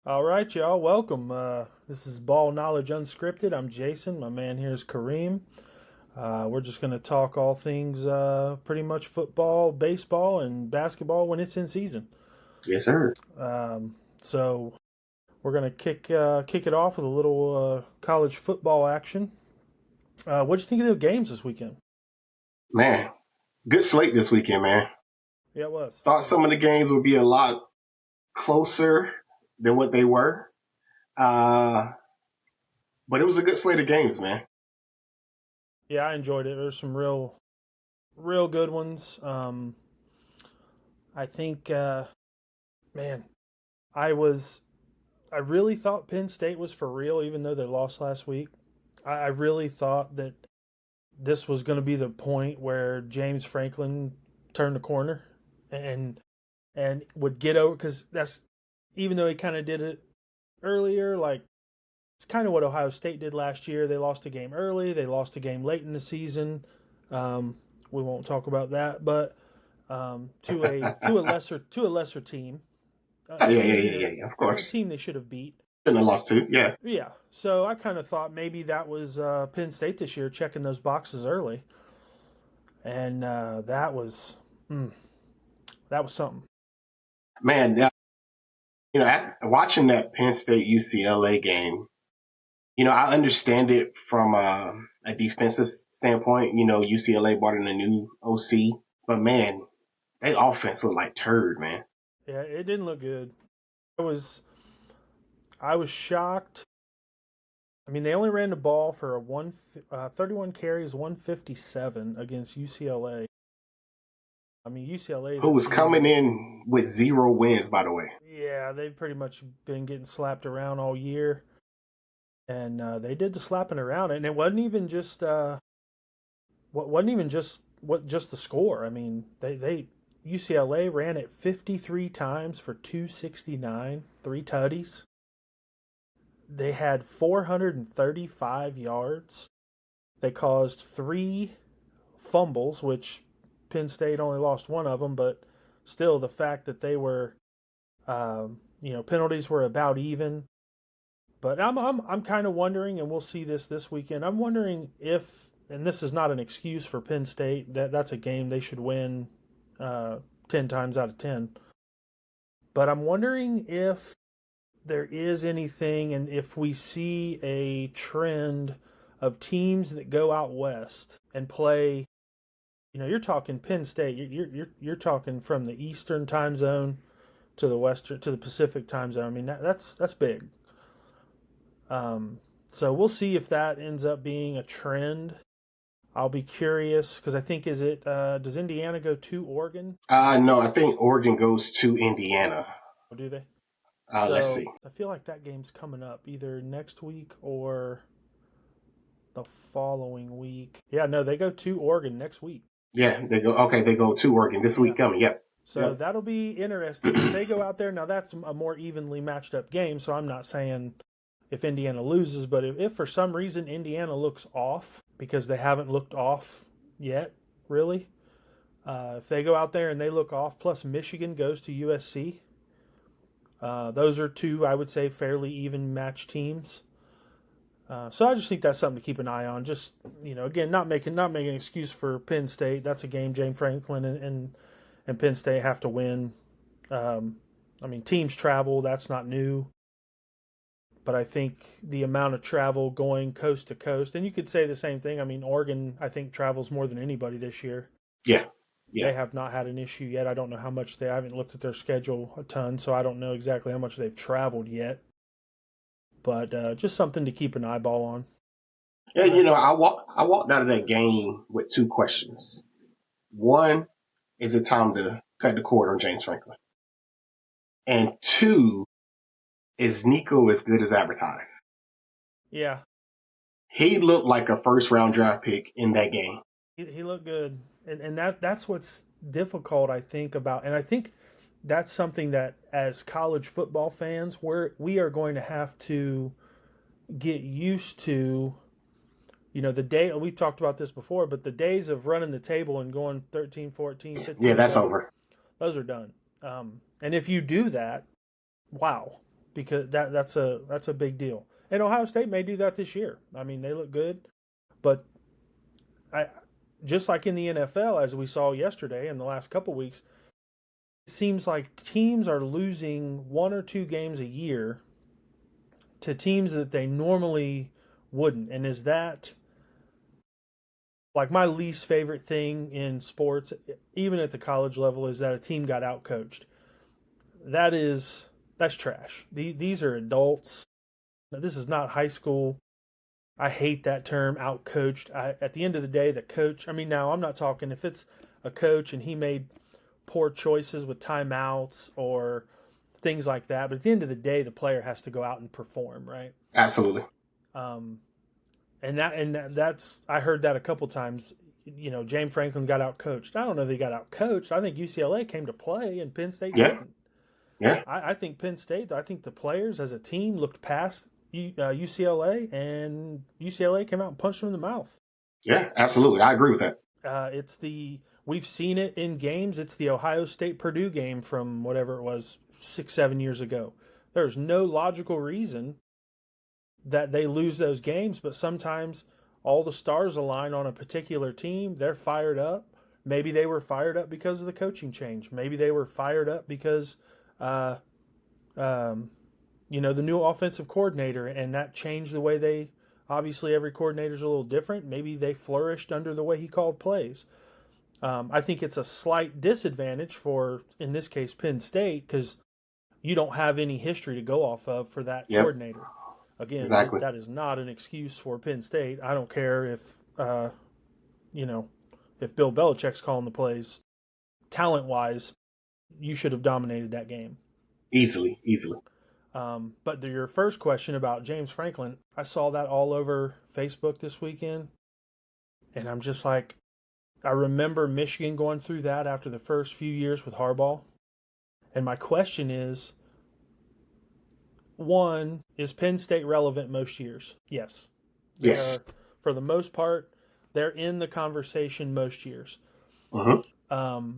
All right, y'all. Welcome. This is Ball Knowledge Unscripted. I'm Jason. My man here is Kareem. We're just going to talk all things pretty much football, baseball, and basketball when it's in season. Yes, sir. So we're going to kick it off with a little college football action. What'd you think of the games this weekend? Man, good slate this weekend, man. Yeah, it was. Thought some of the games would be a lot closer than what they were. Uh, but it was a good slate of games, man. Yeah, I enjoyed it. There's some real good ones. I think, man, I was I really thought Penn State was for real, even though they lost last week. I really thought that this was going to be the point where James Franklin turned the corner and and would get over, because that's, even though he kind of did it earlier, like it's kind of what Ohio State did last year. They lost a game early, they lost a game late in the season. We won't talk about that, but to a lesser team, a Yeah, yeah, team yeah, that yeah, yeah, of a course. team they should have beat. Shouldn't have lost two. Yeah. Yeah, so I kind of thought maybe that was Penn State this year, checking those boxes early, and mm, that was something. Man, yeah, watching that Penn State UCLA game, I understand it from a defensive standpoint. UCLA brought in a new OC, but man, they offense looked like turd, man. Yeah, it didn't look good. I was I was shocked. I mean, they only ran the ball for 31 carries, 157 against UCLA. I mean, UCLA is Who a was coming team. in with 0 wins, by the way. Yeah, they've pretty much been getting slapped around all year, and they did the slapping around, and it wasn't even just the score. I mean, they UCLA ran it 53 times for 269, three tutties. They had 435 yards. They caused three fumbles, which Penn State only lost one of them, but still, the fact that they were, penalties were about even. But I'm kind of wondering, and we'll see this weekend. I'm wondering if, and this is not an excuse for Penn State, that's a game they should win 10 times out of 10. But I'm wondering if there is anything, and if we see a trend of teams that go out west and play. You're talking Penn State. You're talking from the Eastern time zone to the Pacific time zone. I mean, that's big. So we'll see if that ends up being a trend. I'll be curious, because I think, does Indiana go to Oregon? No, I think Oregon goes to Indiana. Or do they? Let's see. So I feel like that game's coming up either next week or the following week. Yeah, no, they go to Oregon next week. Yeah, they go. Okay, they go to Oregon this Yeah. week coming. Yep. So Yep. that'll be interesting. If they go out there, now that's a more evenly matched up game, so I'm not saying if Indiana loses, but if for some reason Indiana looks off, because they haven't looked off yet, really, if they go out there and they look off, plus Michigan goes to USC, those are two, I would say, fairly even matched teams. So I just think that's something to keep an eye on. Just, again, not making an excuse for Penn State. That's a game James Franklin and Penn State have to win. I mean, teams travel. That's not new. But I think the amount of travel going coast to coast, and you could say the same thing. I mean, Oregon, I think, travels more than anybody this year. Yeah. Yeah. They have not had an issue yet. I don't know how much I haven't looked at their schedule a ton, so I don't know exactly how much they've traveled yet. But just something to keep an eyeball on. Yeah. I walked out of that game with two questions. One, is it time to cut the cord on James Franklin? And two, is Nico as good as advertised? Yeah, He looked like a first round draft pick in that game. he looked good, and that's what's difficult, I think, about, and I think that's something that, as college football fans, we are going to have to get used to. The day, we talked about this before, but the days of running the table and going 13, 14, Yeah, 15, that's 0, over. those are done. And if you do that, wow, because that's a big deal. And Ohio State may do that this year. I mean, they look good, but just like in the NFL, as we saw yesterday in the last couple weeks, it seems like teams are losing 1 or 2 games a year to teams that they normally wouldn't. And is that like my least favorite thing in sports, even at the college level, is that a team got outcoached. That's trash. These are adults. Now, this is not high school. I hate that term, outcoached. At the end of the day, the coach, I mean, now I'm not talking if it's a coach and he made poor choices with timeouts or things like that. But at the end of the day, the player has to go out and perform, right? Absolutely. That's I heard that a couple times. You know, James Franklin got out coached. I don't know if he got out coached. I think UCLA came to play and Penn State didn't. Yeah. I think Penn State. I think the players as a team looked past UCLA, and UCLA came out and punched them in the mouth. Yeah, absolutely. I agree with that. We've seen it in games. It's the Ohio State Purdue game from whatever it was 6-7 years ago. There's no logical reason that they lose those games, but sometimes all the stars align on a particular team. They're fired up. Maybe they were fired up because of the coaching change. Maybe they were fired up because, the new offensive coordinator, and that changed the way they. Obviously, every coordinator's a little different. Maybe they flourished under the way he called plays. I think it's a slight disadvantage for, in this case, Penn State, because you don't have any history to go off of for that coordinator. Again, exactly. That is not an excuse for Penn State. I don't care if, if Bill Belichick's calling the plays. Talent-wise, you should have dominated that game. Easily. But your first question about James Franklin, I saw that all over Facebook this weekend, and I'm just like, I remember Michigan going through that after the first few years with Harbaugh, and my question is, one, is Penn State relevant most years? Yes. Yes. For the most part, they're in the conversation most years. Mm-hmm.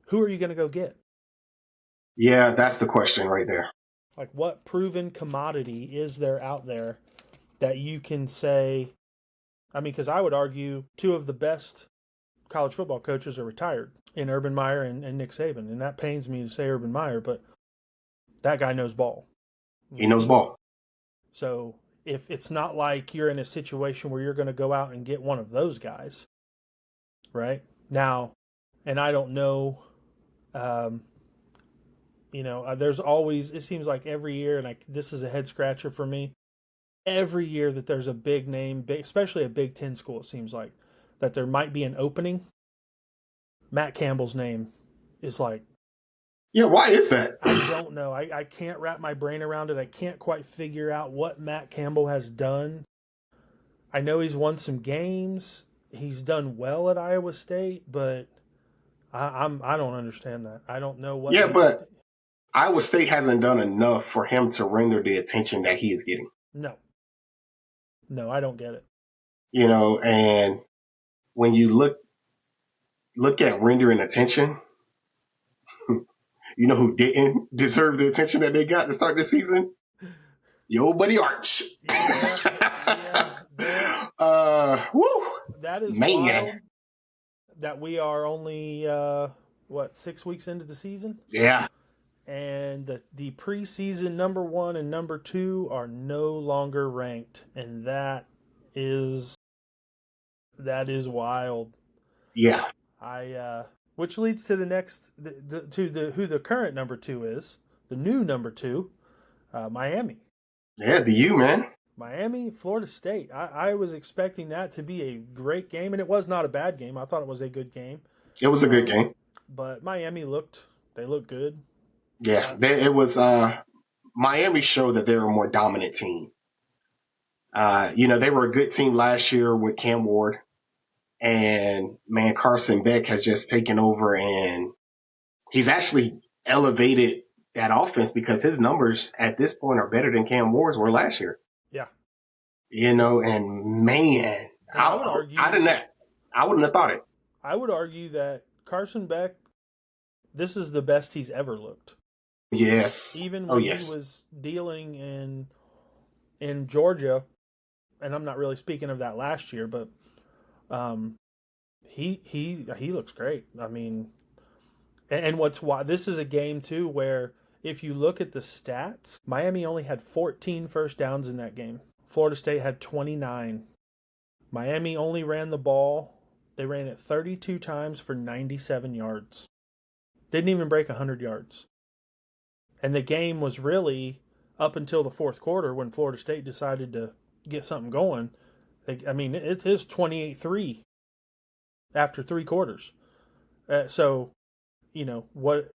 Who are you going to go get? Yeah, that's the question right there. Like, what proven commodity is there out there that you can say? I mean, because I would argue 2 of the best college football coaches are retired in Urban Meyer and Nick Saban. And that pains me to say Urban Meyer, but that guy knows ball. He knows ball. So if it's not like you're in a situation where you're going to go out and get one of those guys, right? Now, and I don't know, there's always, it seems like every year, and this is a head scratcher for me, every year that there's a big name, especially a Big Ten school, it seems like, that there might be an opening, Matt Campbell's name is like, yeah, why is that? I don't know. I can't wrap my brain around it. I can't quite figure out what Matt Campbell has done. I know he's won some games. He's done well at Iowa State, but I don't understand that. I don't know what. Yeah, but Iowa State hasn't done enough for him to render the attention that he is getting. No, I don't get it. And when you look at rendering attention, you know who didn't deserve the attention that they got to start this season? Your old buddy Arch. Yeah. Woo! That is wild that we are only 6 weeks into the season? Yeah. And the preseason number 1 and number 2 are no longer ranked, and that is wild. Yeah. Which leads to the next, who the current number 2 is, the new number 2, Miami. Yeah, the U, man. Miami, Florida State. I was expecting that to be a great game, and it was not a bad game. I thought it was a good game. It was a good game. But Miami looked good. Yeah, it was. Miami showed that they were a more dominant team. They were a good team last year with Cam Ward. And, man, Carson Beck has just taken over, and he's actually elevated that offense because his numbers at this point are better than Cam Ward's were last year. Yeah. And, man, I wouldn't have thought it. I would argue that Carson Beck, this is the best he's ever looked. Yes. Even Oh, when he yes. was dealing in Georgia, and I'm not really speaking of that last year, but um, he looks great. I mean, and what's why this is a game too where if you look at the stats, Miami only had 14 first downs in that game. Florida State had 29. Miami only ran the ball. They ran it 32 times for 97 yards. Didn't even break 100 yards. And the game was really up until the fourth quarter when Florida State decided to get something going. I mean, it is 28-3 after three quarters. So, what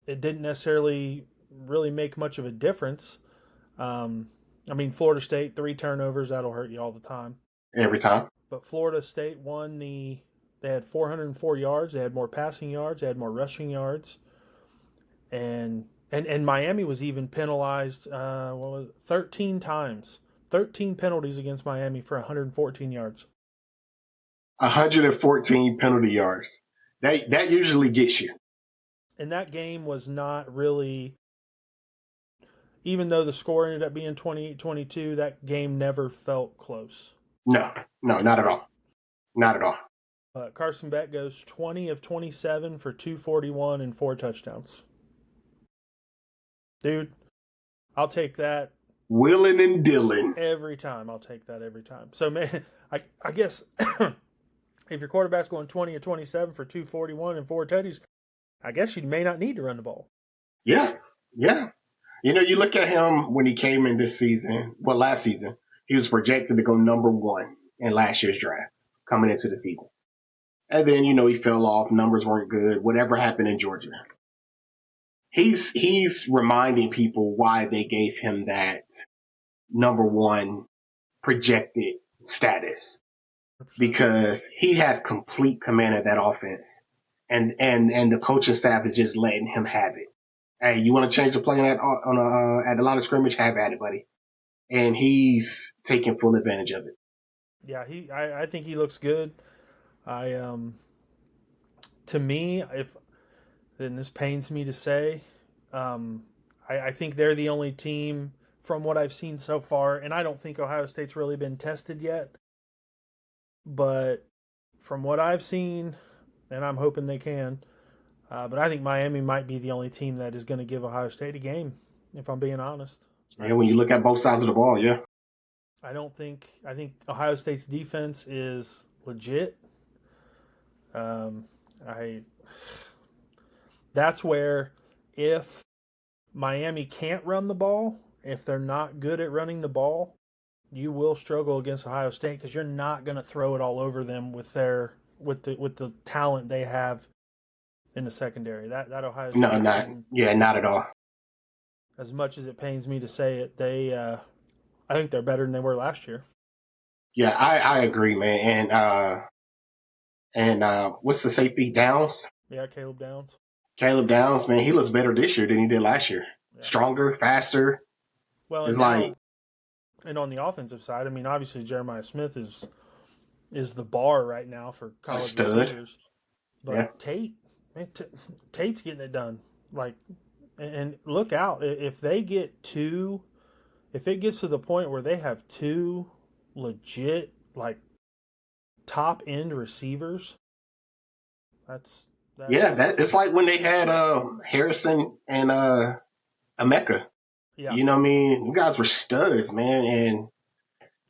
it didn't necessarily really make much of a difference. I mean, Florida State, 3 turnovers, that'll hurt you all the time. Every time. But Florida State won they had 404 yards, they had more passing yards, they had more rushing yards. And Miami was even penalized 13 times. 13 penalties against Miami for 114 yards. 114 penalty yards. That usually gets you. And that game was not really, even though the score ended up being 28-22, that game never felt close. No, not at all. Not at all. Carson Beck goes 20 of 27 for 241 and 4 touchdowns. Dude, I'll take that. Willing and dealing. Every time. I'll take that every time. So, man, I guess if your quarterback's going 20 of 27 for 241 and 4 tutties, I guess you may not need to run the ball. Yeah. You look at him when he came in this season, last season, he was projected to go number 1 in last year's draft coming into the season. And then, he fell off. Numbers weren't good. Whatever happened in Georgia. He's reminding people why they gave him that number 1 projected status, because he has complete command of that offense, and the coaching staff is just letting him have it. Hey, you want to change the play at the line of scrimmage? Have at it, buddy. And he's taking full advantage of it. Yeah, I think he looks good. To me, and this pains me to say, I think they're the only team from what I've seen so far, and I don't think Ohio State's really been tested yet. But from what I've seen, and I'm hoping they can, but I think Miami might be the only team that is going to give Ohio State a game, if I'm being honest. And when you look at both sides of the ball, yeah. I think Ohio State's defense is legit. That's where if Miami can't run the ball, if they're not good at running the ball, you will struggle against Ohio State because you're not going to throw it all over them with the talent they have in the secondary. That Ohio State team, not at all. As much as it pains me to say it, I think they're better than they were last year. Yeah, I agree, man. And what's the safety? Downs? Yeah, Caleb Downs. Caleb Downs, man, he looks better this year than he did last year. Yeah. Stronger, faster. Well, it's and on the offensive side, I mean, obviously Jeremiah Smith is the bar right now for college receivers. But yeah. Tate's getting it done. And look out if it gets to the point where they have 2 legit top end receivers. That's it's like when they had Harrison and Emeka. Yeah. You know what I mean? You guys were studs, man,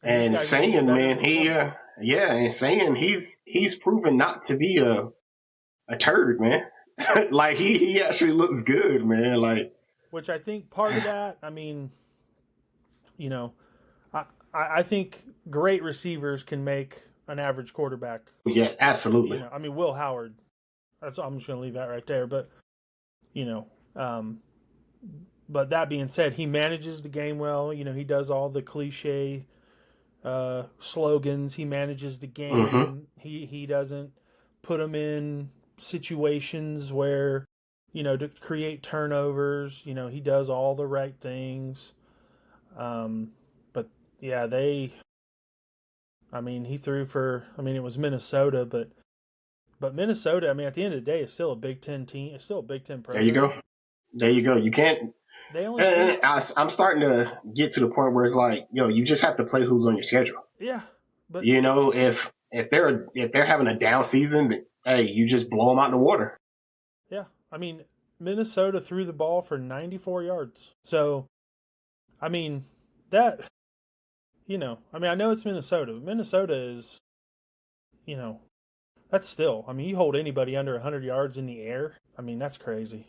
and saying, man, and saying he's proven not to be a turd, man. He actually looks good, man. Which I think part of that, I mean, I think great receivers can make an average quarterback. Yeah, absolutely. I mean, Will Howard. I'm just going to leave that right there. But, but that being said, he manages the game well. He does all the cliche slogans. He manages the game. Mm-hmm. He doesn't put them in situations where, to create turnovers. He does all the right things. But, yeah, he threw for, it was Minnesota, but Minnesota, at the end of the day, is still a Big Ten team. It's still a Big Ten program. There you go. There you go. You can't. They only And finished. I'm starting to get to the point where it's like, you just have to play who's on your schedule. Yeah, but If they're having a down season, hey, you just blow them out in the water. yeah, I mean, Minnesota threw the ball for 94 yards. So, I mean, that, I mean, I know it's Minnesota, but Minnesota is, you know, that's still, I mean, you hold anybody under 100 yards in the air. I mean, that's crazy.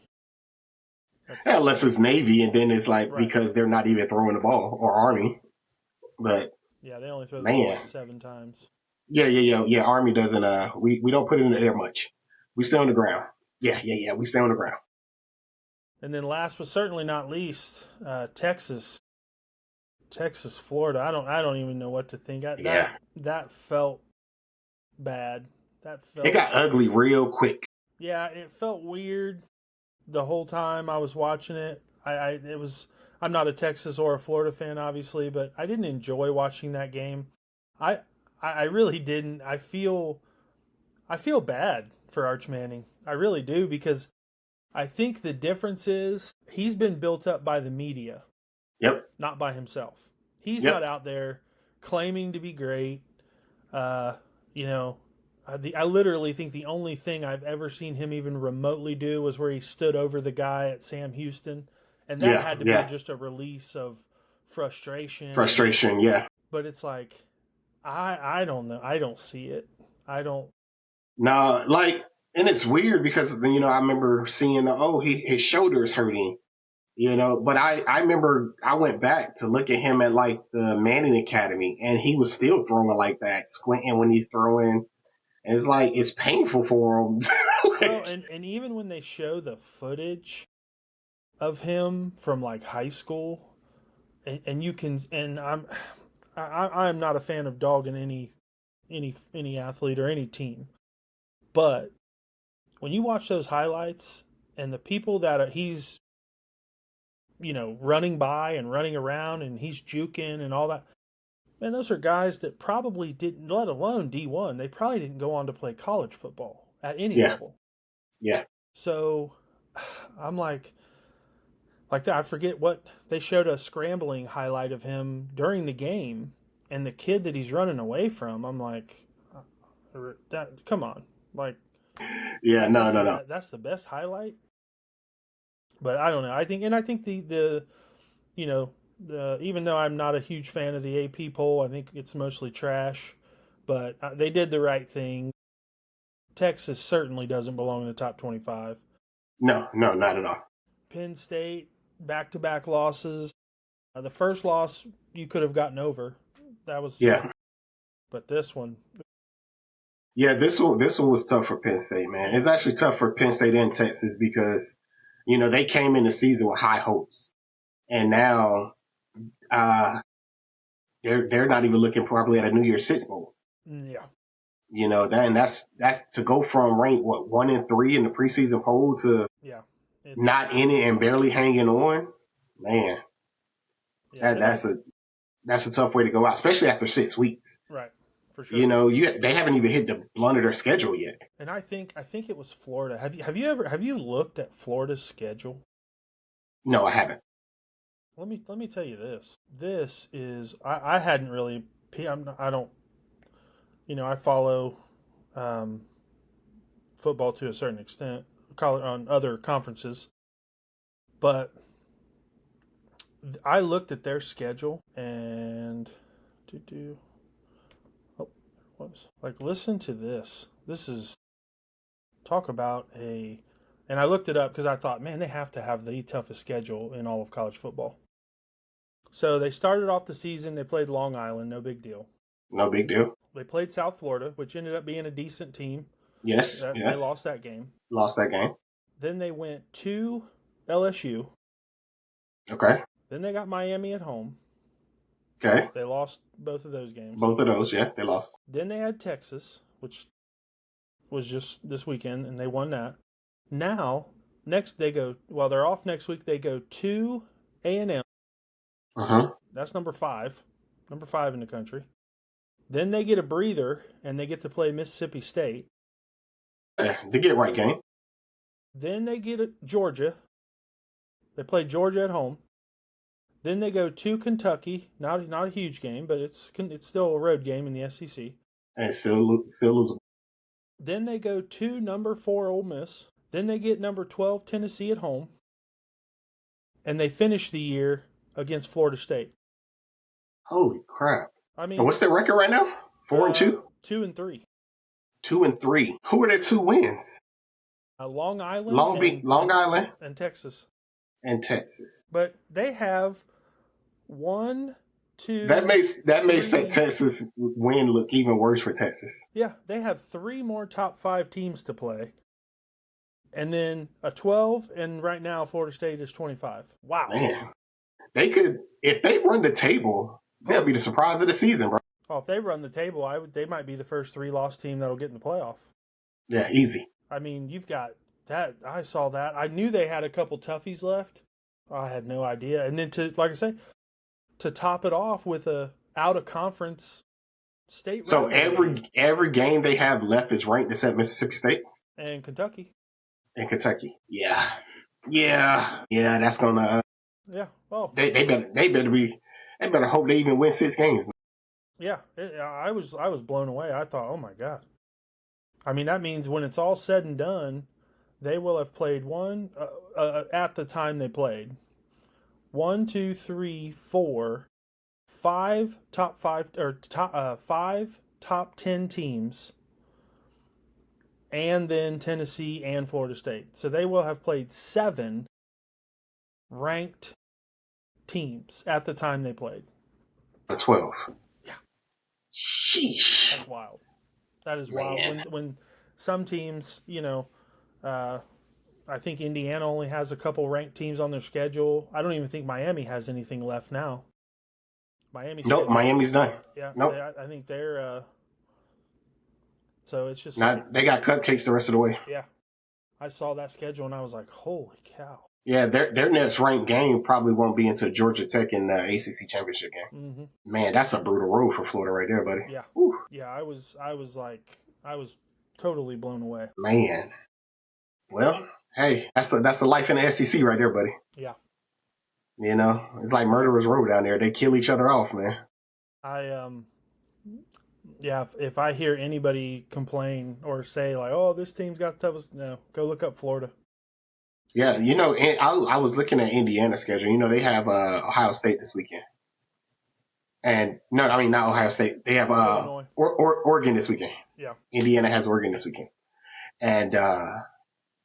That's Unless it's Navy, and then it's like right. because they're not even throwing the ball, or Army. But Yeah, they only throw the ball like man, 7 times. yeah. Army doesn't. We don't put it in the air much. We stay on the ground. Yeah. We stay on the ground. And then last but certainly not least, Texas, Florida. I don't even know what to think. That Yeah, that felt bad. That it felt got ugly real quick. yeah, it felt weird the whole time I was watching it. It was I'm not a Texas or a Florida fan obviously, but I didn't enjoy watching that game. I I really didn't. I feel bad for Arch Manning. I really do because I think the difference is he's been built up by the media, Yep, not by himself. He's not yep, out there claiming to be great. Uh, you know, I literally think the only thing I've ever seen him even remotely do was where he stood over the guy at Sam Houston, and that had to be yeah. just a release of frustration. Frustration. Yeah. But it's like I don't know. I don't see it. I don't. No, like, and it's weird because I remember seeing his shoulder's hurting. But I remember I went back to look at him at like the Manning Academy, and he was still throwing like that, squinting when he's throwing. And it's like it's painful for him. Well, Like, and even when they show the footage of him from like high school, and you can, and I'm not a fan of dogging any athlete or any team, but when you watch those highlights and the people that he's running by and running around and he's juking and all that, man, those are guys that probably didn't, let alone D1, they probably didn't go on to play college football at any yeah, level. yeah, So I'm like that. I forget what they showed, a scrambling highlight of him during the game, and the kid that he's running away from. I'm like, that. Come on, like yeah. No, that's no, no. the best highlight. But I don't know. I think the you know the even though I'm not a huge fan of the AP poll, I think it's mostly trash. But they did the right thing. Texas certainly doesn't belong in the top 25. No, no, not at all. Penn State, back-to-back losses. The first loss you could have gotten over. That was, Yeah, but this one, yeah. This one was tough for Penn State, man. It's actually tough for Penn State and Texas because they came in the season with high hopes, and now uh, they're not even looking probably at a New Year's Six bowl. yeah, That's to go from ranked 1-3 in the preseason poll to yeah, it's not in it and barely hanging on. Man, yeah, that and I that's a tough way to go out, especially after 6 weeks. right for sure. They haven't even hit the blunt of their schedule yet. And I think it was Florida. Have you looked at Florida's schedule? No, I haven't. Let me tell you this. This is I hadn't really I don't I follow um, football to a certain extent on other conferences, but I looked at their schedule and do oh was like listen to this. This is talk about a and I looked it up because I thought, man, they have to have the toughest schedule in all of college football. So they started off the season. They played Long Island, no big deal. No big deal. They played South Florida, which ended up being a decent team. Yes, They yes. lost that game. Lost that game. Then they went to LSU. Okay. Then they got Miami at home. Okay. They lost both of those games. Both of those, yeah, they lost. Then they had Texas, which was just this weekend, and they won that. Now, next they go, while they're off next week, they go to A&M. Uh-huh. That's number 5 in the country. Then they get a breather, and they get to play Mississippi State. Yeah, the get right game. Then they get Georgia. They play Georgia at home. Then they go to Kentucky. Not a huge game, but it's still a road game in the SEC. And still lose. Then they go to number 4 Ole Miss. Then they get number 12 Tennessee at home. And they finish the year against Florida State. Holy crap! I mean, and what's their record right now? 4-2. 2-3. 2-3. Who are their 2 wins? Long Island, Long Island, and Texas. And Texas. But they have 1, 2. That makes 3. that Texas win look even worse for Texas. Yeah, they have 3 more top 5 teams to play. And then a 12, and right now Florida State is 25. Wow. Man, they could, if they run the table, they'll be the surprise of the season, bro. Oh, if they run the table, they might be the first 3-loss team that'll get in the playoff. Yeah, easy. I mean, you've got that. I saw that. I knew they had a couple toughies left. I had no idea. And then like I say, to top it off with a out of conference state. So every game they have left is ranked except Mississippi State and Kentucky. And Kentucky. Yeah. That's gonna. Yeah. Well, they better hope they even win 6 games. Yeah, I was blown away. I thought, oh my God. I mean, that means when it's all said and done, they will have played at the time they played. 1, 2, 3, 4, 5 top 5 or 5 top 10 teams, and then Tennessee and Florida State. So they will have played 7 ranked teams at the time they played. 12. Yeah. Sheesh. That's wild. That is wild. When some teams, I think Indiana only has a couple ranked teams on their schedule. I don't even think Miami has anything left now. Miami's done. Yeah, nope. I think they're. So it's just they got cupcakes the rest of the way. Yeah, I saw that schedule and I was like, holy cow. Yeah, their next ranked game probably won't be until Georgia Tech in the ACC championship game. Mm-hmm. Man, that's a brutal road for Florida right there, buddy. Yeah, Whew. Yeah. I was totally blown away. Man, well, hey, that's the life in the SEC right there, buddy. Yeah. It's like Murderer's Row down there. They kill each other off, man. If I hear anybody complain or say like, "Oh, this team's got the toughest," no, go look up Florida. Yeah, I was looking at Indiana's schedule. They have Ohio State this weekend. And no, I mean not Ohio State. They have Oregon this weekking. Yeah. Indiana has Oregon this weekend. And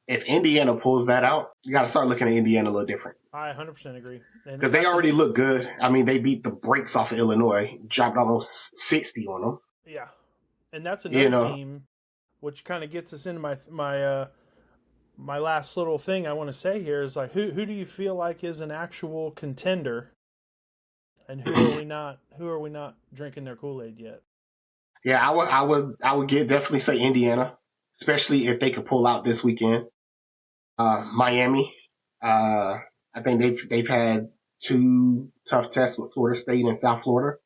if Indiana pulls that out, you got to start looking at Indiana a little different. I 100% agree. Because they already look good. I mean, they beat the brakes off of Illinois, dropped almost 60 on them. Yeah. And that's another team, which kind of gets us into my last little thing I want to say here is like, who do you feel like is an actual contender? And who are we not drinking their Kool-Aid yet? Yeah, I would definitely say Indiana, especially if they could pull out this weekend. Miami, I think they've had 2 tough tests with Florida State and South Florida.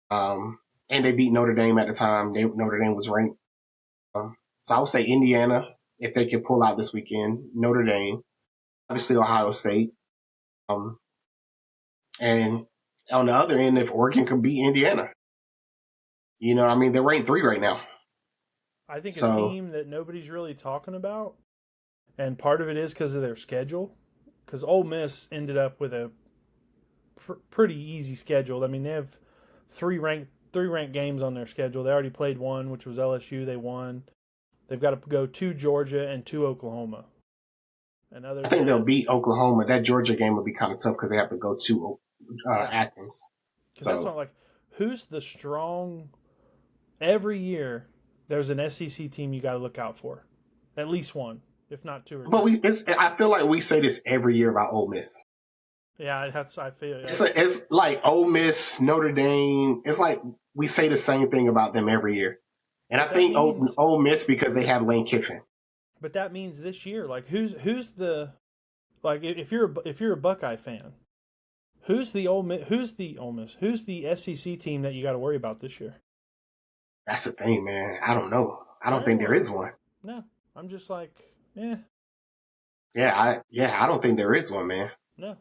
And they beat Notre Dame at the time. Notre Dame was ranked. So I would say Indiana if they could pull out this weekend. Notre Dame, obviously Ohio State. And on the other end, if Oregon can beat Indiana, they're ranked 3 right now. I think a team that nobody's really talking about, and part of it is because of their schedule, because Ole Miss ended up with a pretty easy schedule. I mean, they have 3 ranked games on their schedule. They already played 1, which was LSU. They won. They've got to go to Georgia and to Oklahoma. I think they'll beat Oklahoma. That Georgia game will be kind of tough because they have to go to Athens. So that's not like who's the strong. Every year, there's an SEC team you got to look out for, at least 1, if not 2 or 3. But I feel like we say this every year about Ole Miss. Yeah, I feel it's like Ole Miss, Notre Dame. It's like we say the same thing about them every year, and I think Ole Miss because they have Lane Kiffin. But that means this year, like who's the like if you're a Buckeye fan, who's the Ole Miss, who's the SEC team that you got to worry about this year? That's the thing, man. I don't know. I don't think there is one. No, I'm just like, eh. I don't think there is one, man. No.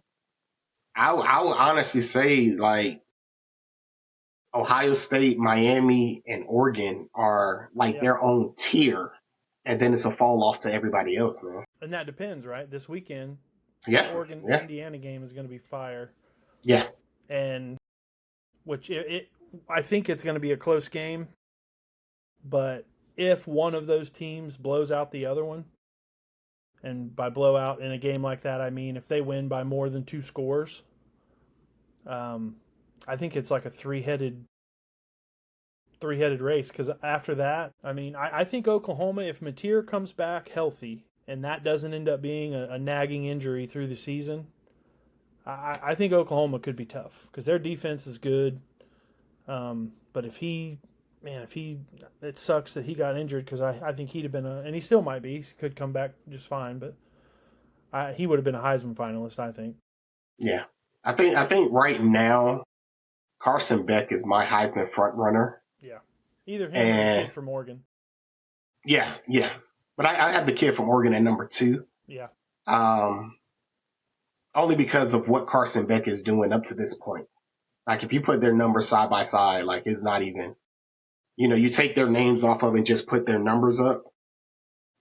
I would honestly say like Ohio State, Miami, and Oregon are like Yeah. their own tier, and then it's a fall off to everybody else, man. And that depends, right? This weekend, the Yeah, Oregon yeah, Indiana game is going to be fire, yeah, and which I think it's going to be a close game. But if one of those teams blows out the other one, and by blowout in a game like that, I mean if they win by more than 2 scores, um, I think it's like a three-headed race. Because after that, I mean, I think Oklahoma, if Mateer comes back healthy and that doesn't end up being a nagging injury through the season, I think Oklahoma could be tough because their defense is good. But it sucks that he got injured because I think he'd have been and he still might be. He could come back just fine, but he would have been a Heisman finalist, I think. yeah. I think right now Carson Beck is my Heisman front runner, Yeah. Either him or the and kid from Oregon. yeah, yeah. But I have the kid from Oregon at number two, Yeah. um, only because of what Carson Beck is doing up to this point. Like if you put their numbers side by side, like it's not even. You take their names off of and just put their numbers up,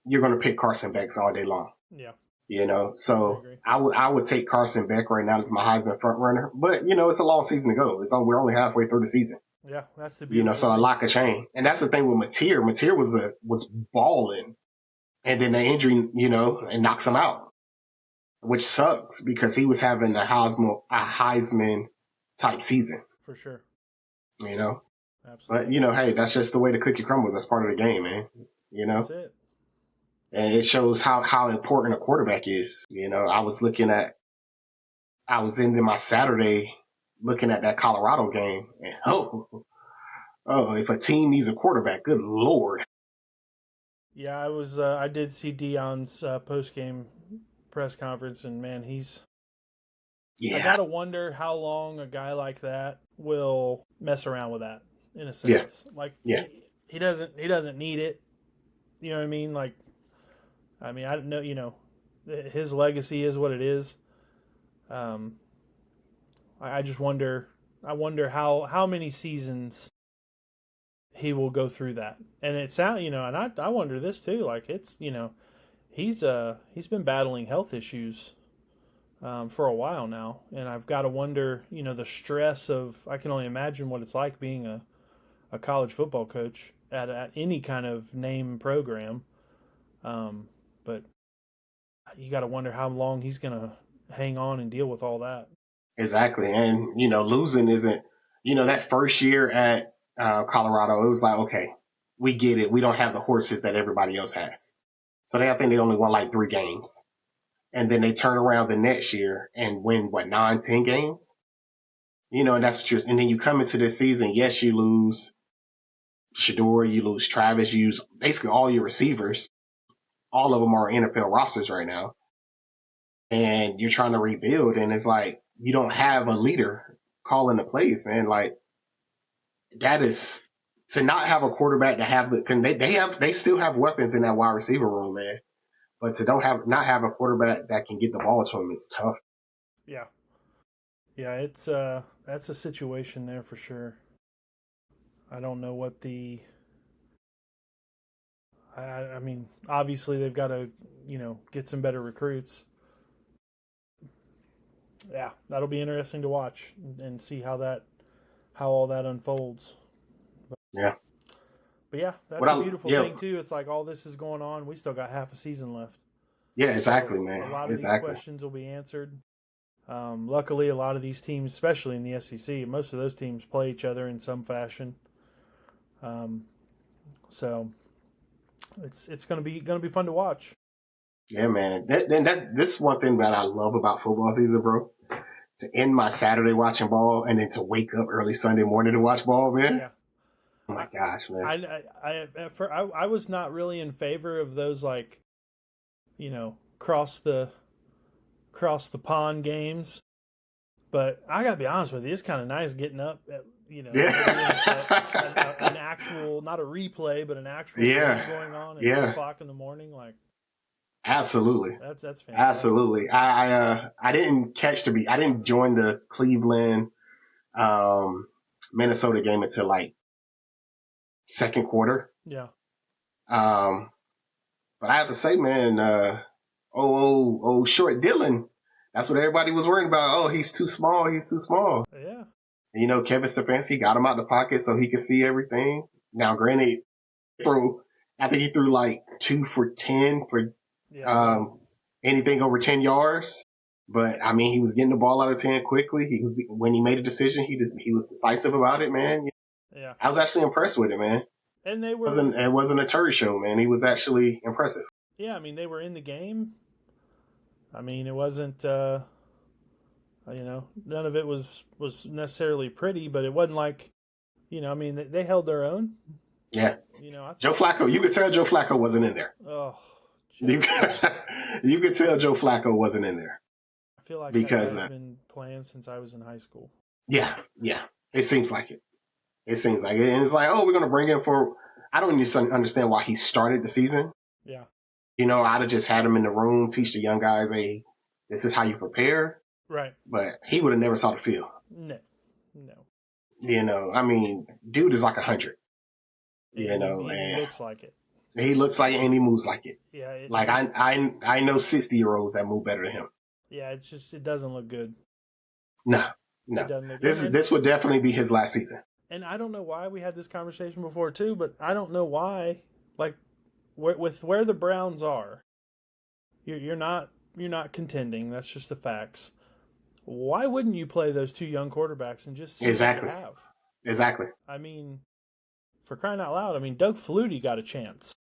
you're going to pick Carson Beck's all day long. Yeah. I So agree. I would take Carson Beck right now as my Heisman front runner. But it's a long season to go. We're only halfway through the season. Yeah, that's the beautiful So a thing. lot could change. And that's the thing with Mateer. Mateer was balling, and then the injury, and knocks him out, which sucks because he was having a Heisman type season. For sure. You know, but Absolutely. hey, that's just the way the cookie crumbles. That's part of the game, man. You That's know. it. And it shows how important a quarterback is. I was into my Saturday looking at that Colorado game, and if a team needs a quarterback, good lord. Yeah, I did see Dion's post game press conference, and man, I Yeah, gotta wonder how long a guy like that will mess around with that. In a yeah, sense, like yeah, he doesn't need it. You know what I mean? Like, I mean, I don't know. His legacy is what it is. Um, I just wonder. I wonder how many seasons he will go through that. And it sound and I wonder this too. Like it's he's been battling health issues for a while now, and I've got to wonder the stress of I can only imagine what it's like being a college football coach at any kind of name program. But you got to wonder how long he's gonna hang on and deal with all that. exactly. And losing isn't. That first year at Colorado, it was like, okay, we get it. We don't have the horses that everybody else has. So I think they only won like 3 games, and then they turn around the next year and win what 9, 10 games. And that's what and then you come into this season. Yes, you lose Shador, you lose Travis, you lose basically all your receivers. All of them are NFL rosters right now. And you're trying to rebuild, and it's like you don't have a leader calling the plays, man. Like that is to not have a quarterback to have they still have weapons in that wide receiver room, man. But to don't have not have a quarterback that can get the ball to him is tough. Yeah, yeah, it's that's a situation there for sure. I don't know what the I mean, obviously they've got to, get some better recruits. Yeah, that'll be interesting to watch and see how all that unfolds. Yeah. But yeah, that's What the I beautiful yeah thing too. It's like all this is going on. We still got half a season left, yeah exactly, so a man, lot of these exactly. questions will be answered. Luckily, a lot of these teams, especially in the SEC, most of those teams play each other in some fashion. Um, so it's gonna be fun to watch. Yeah, man. This one thing that I love about football season, bro. To end my Saturday watching ball and then to wake up early Sunday morning to watch ball, man. Yeah, Oh my I gosh, man. I was not really in favor of those like cross the pond games, but I gotta be honest with you, it's kind of nice getting up at Yeah. an actual not a replay but an actual game Yeah. going on at eight Yeah. o'clock in the morning. Like Absolutely. That's fantastic. Absolutely. I didn't I didn't join the Cleveland, Minnesota game until like second quarter. Yeah. But I have to say, man, short Dylan. That's what everybody was worried about. Oh, he's too small. He's too small. Yeah. And, you know, Kevin Stefanski got him out the pocket so he could see everything. Now, granted, I think he threw like 2 for 10 for anything over 10 yards. But I mean, he was getting the ball out of his hand quickly. When he made a decision, he was decisive about it, man. Yeah. I was actually impressed with it, man. And they were. It wasn't a turd show, man. He was actually impressive. Yeah, I mean, they were in the game. I mean, it wasn't. None of it was necessarily pretty, but it wasn't like, I mean, they held their own. Yeah. Joe Flacco, you could tell Joe Flacco wasn't in there. Oh. You could tell Joe Flacco wasn't in there. I feel like because that guy's been playing since I was in high school. Yeah. It seems like it. And it's like, oh, we're going to bring him for. I don't even understand why he started the season. Yeah. I'd have just had him in the room, teach the young guys, hey, this is how you prepare. Right. But he would have never saw the field. No. I mean, dude is like 100. He looks like it. He looks like it and he moves like it. Yeah. I know 60-year-olds that move better than him. Yeah, it doesn't look good. No. This would definitely be his last season. And I don't know why we had this conversation before too, but I don't know why. Like, with where the Browns are, you're not contending. That's just the facts. Why wouldn't you play those 2 young quarterbacks and just see what you have? Exactly. I mean, for crying out loud, I mean, Doug Flutie got a chance.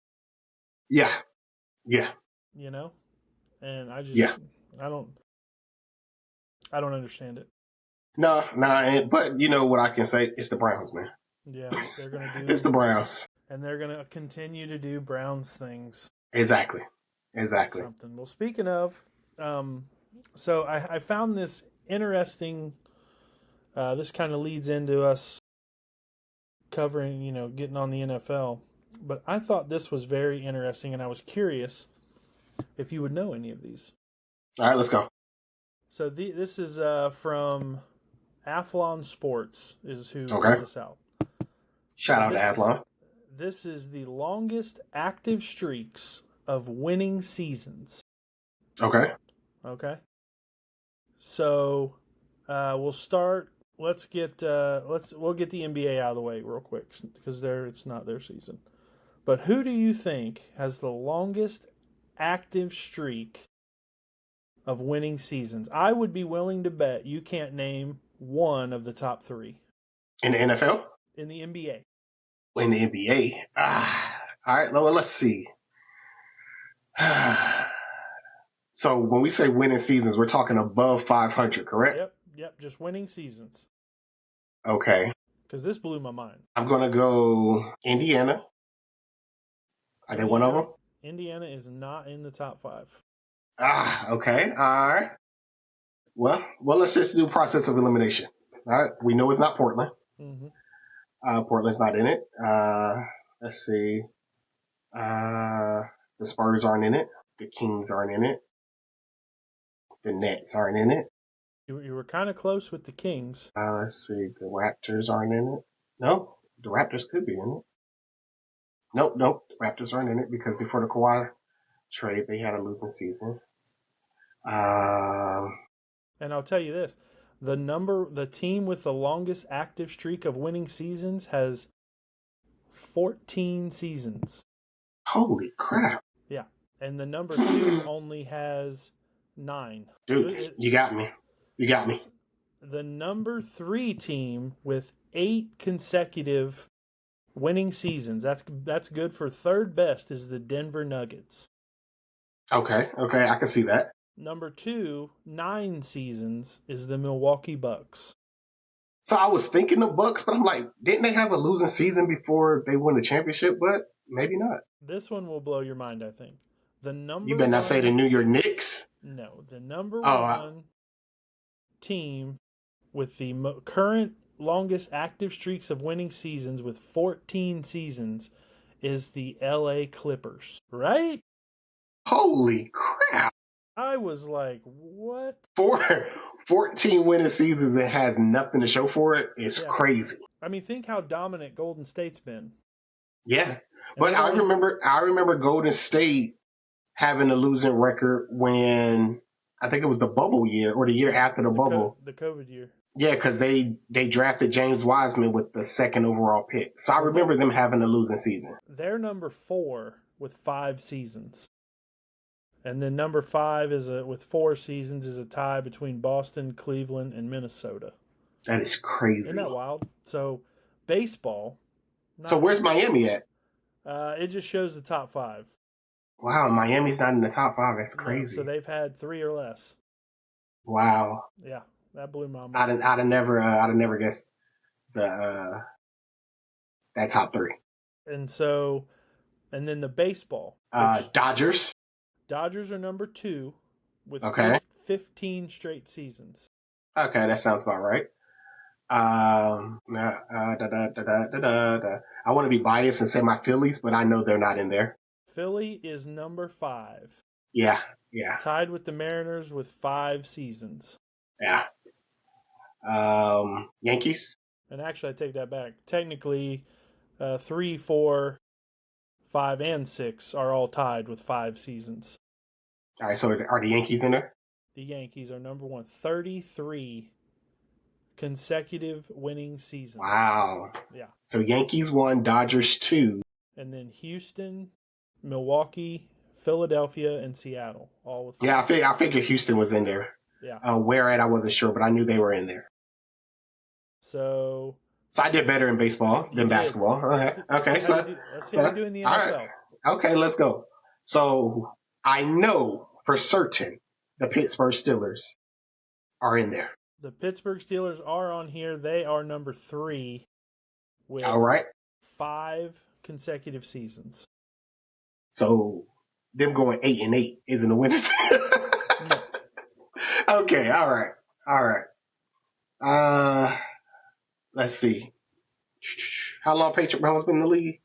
Yeah. And I just I don't understand it. No, but you know what I can say? It's the Browns, man. Yeah, they're going to do it's the Browns. And they're going to continue to do Browns things. Exactly. Something. Well, speaking of, so I found this interesting, this kind of leads into us covering, getting on the NFL. But I thought this was very interesting, and I was curious if you would know any of these. All right, let's go. So this is from Athlon Sports is who put this out. Shout out to Athlon. This is the longest active streaks of winning seasons. Okay. So we'll start. We'll get the NBA out of the way real quick because it's not their season. But who do you think has the longest active streak of winning seasons? I would be willing to bet you can't name one of the top 3. In the NFL? In the NBA. In the NBA. All right, well, let's see. So when we say winning seasons, we're talking above 500, correct? Yep, just winning seasons. Okay. Because this blew my mind. I'm going to go Indiana. Are they one of them? Indiana is not in the top 5. Okay. All right. Well, let's just do process of elimination. All right. We know it's not Portland. Mm-hmm. Portland's not in it. Let's see. The Spurs aren't in it. The Kings aren't in it. The Nets aren't in it. You were kind of close with the Kings. Let's see. The Raptors aren't in it. No, the Raptors could be in it. Nope. The Raptors aren't in it because before the Kawhi trade, they had a losing season. And I'll tell you this. The team with the longest active streak of winning seasons has 14 seasons. Holy crap. Yeah. And the number 2 only has 9. Dude, you got me. The number 3 team with 8 consecutive winning seasons, that's good for third best, is the Denver Nuggets. Okay, I can see that. Number 2, 9 seasons, is the Milwaukee Bucks. So I was thinking the Bucks, but I'm like, didn't they have a losing season before they won the championship? But maybe not. This one will blow your mind, I think. You better not say the New York Knicks. No, the number 1 team with the current longest active streaks of winning seasons with 14 seasons is the LA Clippers, right? Holy crap. I was like, what? 14 winning seasons and has nothing to show for it. It's crazy. I mean, think how dominant Golden State's been. Yeah. But I remember Golden State having a losing record when I think it was the bubble year or the year after the bubble. The COVID year. Yeah, because they drafted James Wiseman with the second overall pick. So I remember them having a losing season. They're number 4 with 5 seasons. And then number 5 with 4 seasons is a tie between Boston, Cleveland, and Minnesota. That is crazy. Isn't that wild? So baseball. So where's Miami at? It just shows the top 5. Wow, Miami's not in the top 5. That's crazy. So they've had 3 or less. Wow. Yeah, that blew my mind. I'd have never guessed that top 3. And then the baseball. Dodgers. Dodgers are number 2 with 15 straight seasons. Okay, that sounds about right. I want to be biased and say my Phillies, but I know they're not in there. Philly is number 5. Yeah. Tied with the Mariners with 5 seasons. Yeah. Yankees. And actually, I take that back. Technically, 3, 4, 5, and 6 are all tied with 5 seasons. All right, so are the Yankees in there? The Yankees are number 1. 33 consecutive winning seasons. Wow. Yeah. So Yankees 1, Dodgers 2. And then Houston, Milwaukee, Philadelphia, and Seattle. All with 5. Yeah, I figured Houston was in there. Yeah. Where at, I wasn't sure, but I knew they were in there. So I did better in baseball than basketball. Okay. So let's see how we do in the NFL. All right. Okay, let's go. So I know for certain the Pittsburgh Steelers are in there. The Pittsburgh Steelers are on here. They are number 3 with all right. 5 consecutive seasons. So them going 8-8 isn't a winning season. No. Okay, all right. Let's see. How long Patriot Mahomes been in the league?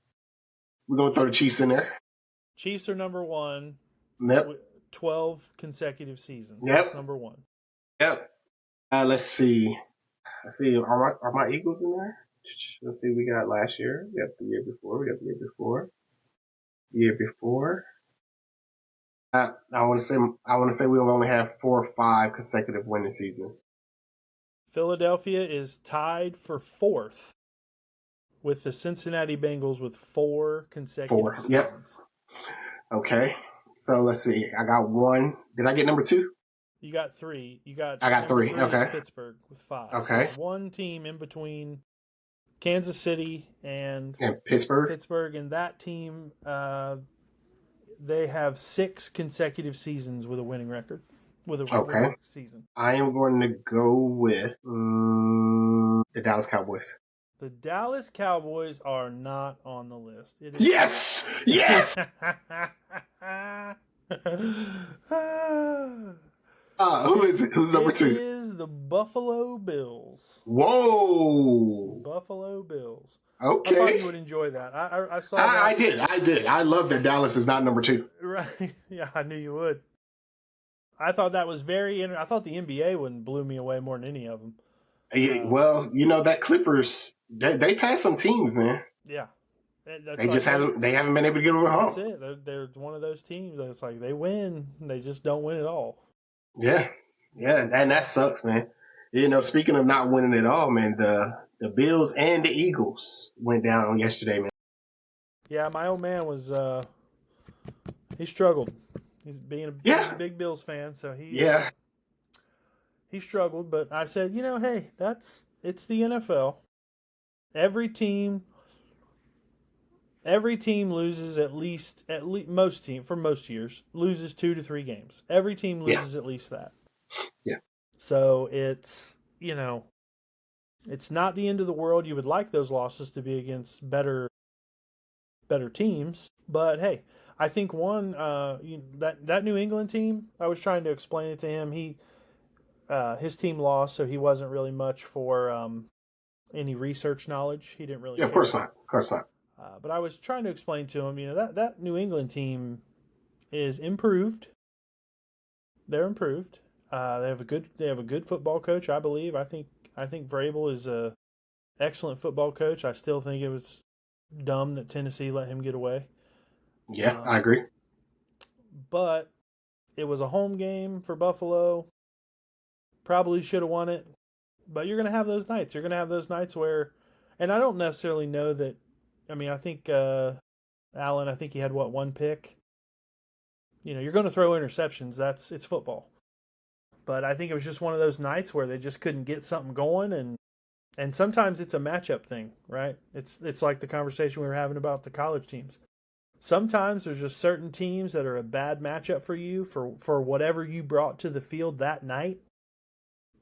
We're gonna throw the Chiefs in there. Chiefs are number 1. Yep. With 12 consecutive seasons. Yep. That's number 1. Yep. Let's see. Are my Eagles in there? Let's see. We got last year. We got the year before. We got the year before. Year before. I want to say we only have 4 or 5 consecutive winning seasons. Philadelphia is tied for 4th with the Cincinnati Bengals with 4 consecutive seasons. Yep. Okay. So let's see. I got 1. Did I get number 2? You got 3. I got 3. Okay. Pittsburgh with 5. Okay. There's one team in between Kansas City and Pittsburgh. And that team, they have 6 consecutive seasons with a winning record. With a winning season. I am going to go with the Dallas Cowboys. The Dallas Cowboys are not on the list. Yes! Who is it? Who's number 2? It is the Buffalo Bills. Whoa! Buffalo Bills. Okay. I thought you would enjoy that. I saw that. I did. I love that Dallas is not number 2. Right. Yeah, I knew you would. I thought that was I thought the NBA one blew me away more than any of them. Well, that Clippers, they passed some teams, man. Yeah. They haven't been able to get over the hump. That's it. They're one of those teams that's like they win, they just don't win it all. Yeah, and that sucks, man. Speaking of not winning it all, man, the Bills and the Eagles went down yesterday, man. Yeah, my old man was he struggled. He's being a big Bills fan, so he struggled. But I said, hey, it's the NFL. Every team loses at least most years loses 2 to 3 games. Every team loses at least that. Yeah. So it's it's not the end of the world. You would like those losses to be against better teams, but hey, I think that New England team. I was trying to explain it to him. His team lost, so he wasn't really much for any research knowledge. He didn't really. Yeah, of course not. But I was trying to explain to him, that New England team is improved. They're improved. They have a good football coach, I believe. I think Vrabel is a excellent football coach. I still think it was dumb that Tennessee let him get away. Yeah, I agree. But it was a home game for Buffalo. Probably should have won it. But you're going to have those nights. You're going to have those nights where, and I don't necessarily know that. I mean, I think Allen. I think he had one pick. You know, you're going to throw interceptions. It's football. But I think it was just one of those nights where they just couldn't get something going, and sometimes it's a matchup thing, right? It's like the conversation we were having about the college teams. Sometimes there's just certain teams that are a bad matchup for you for whatever you brought to the field that night.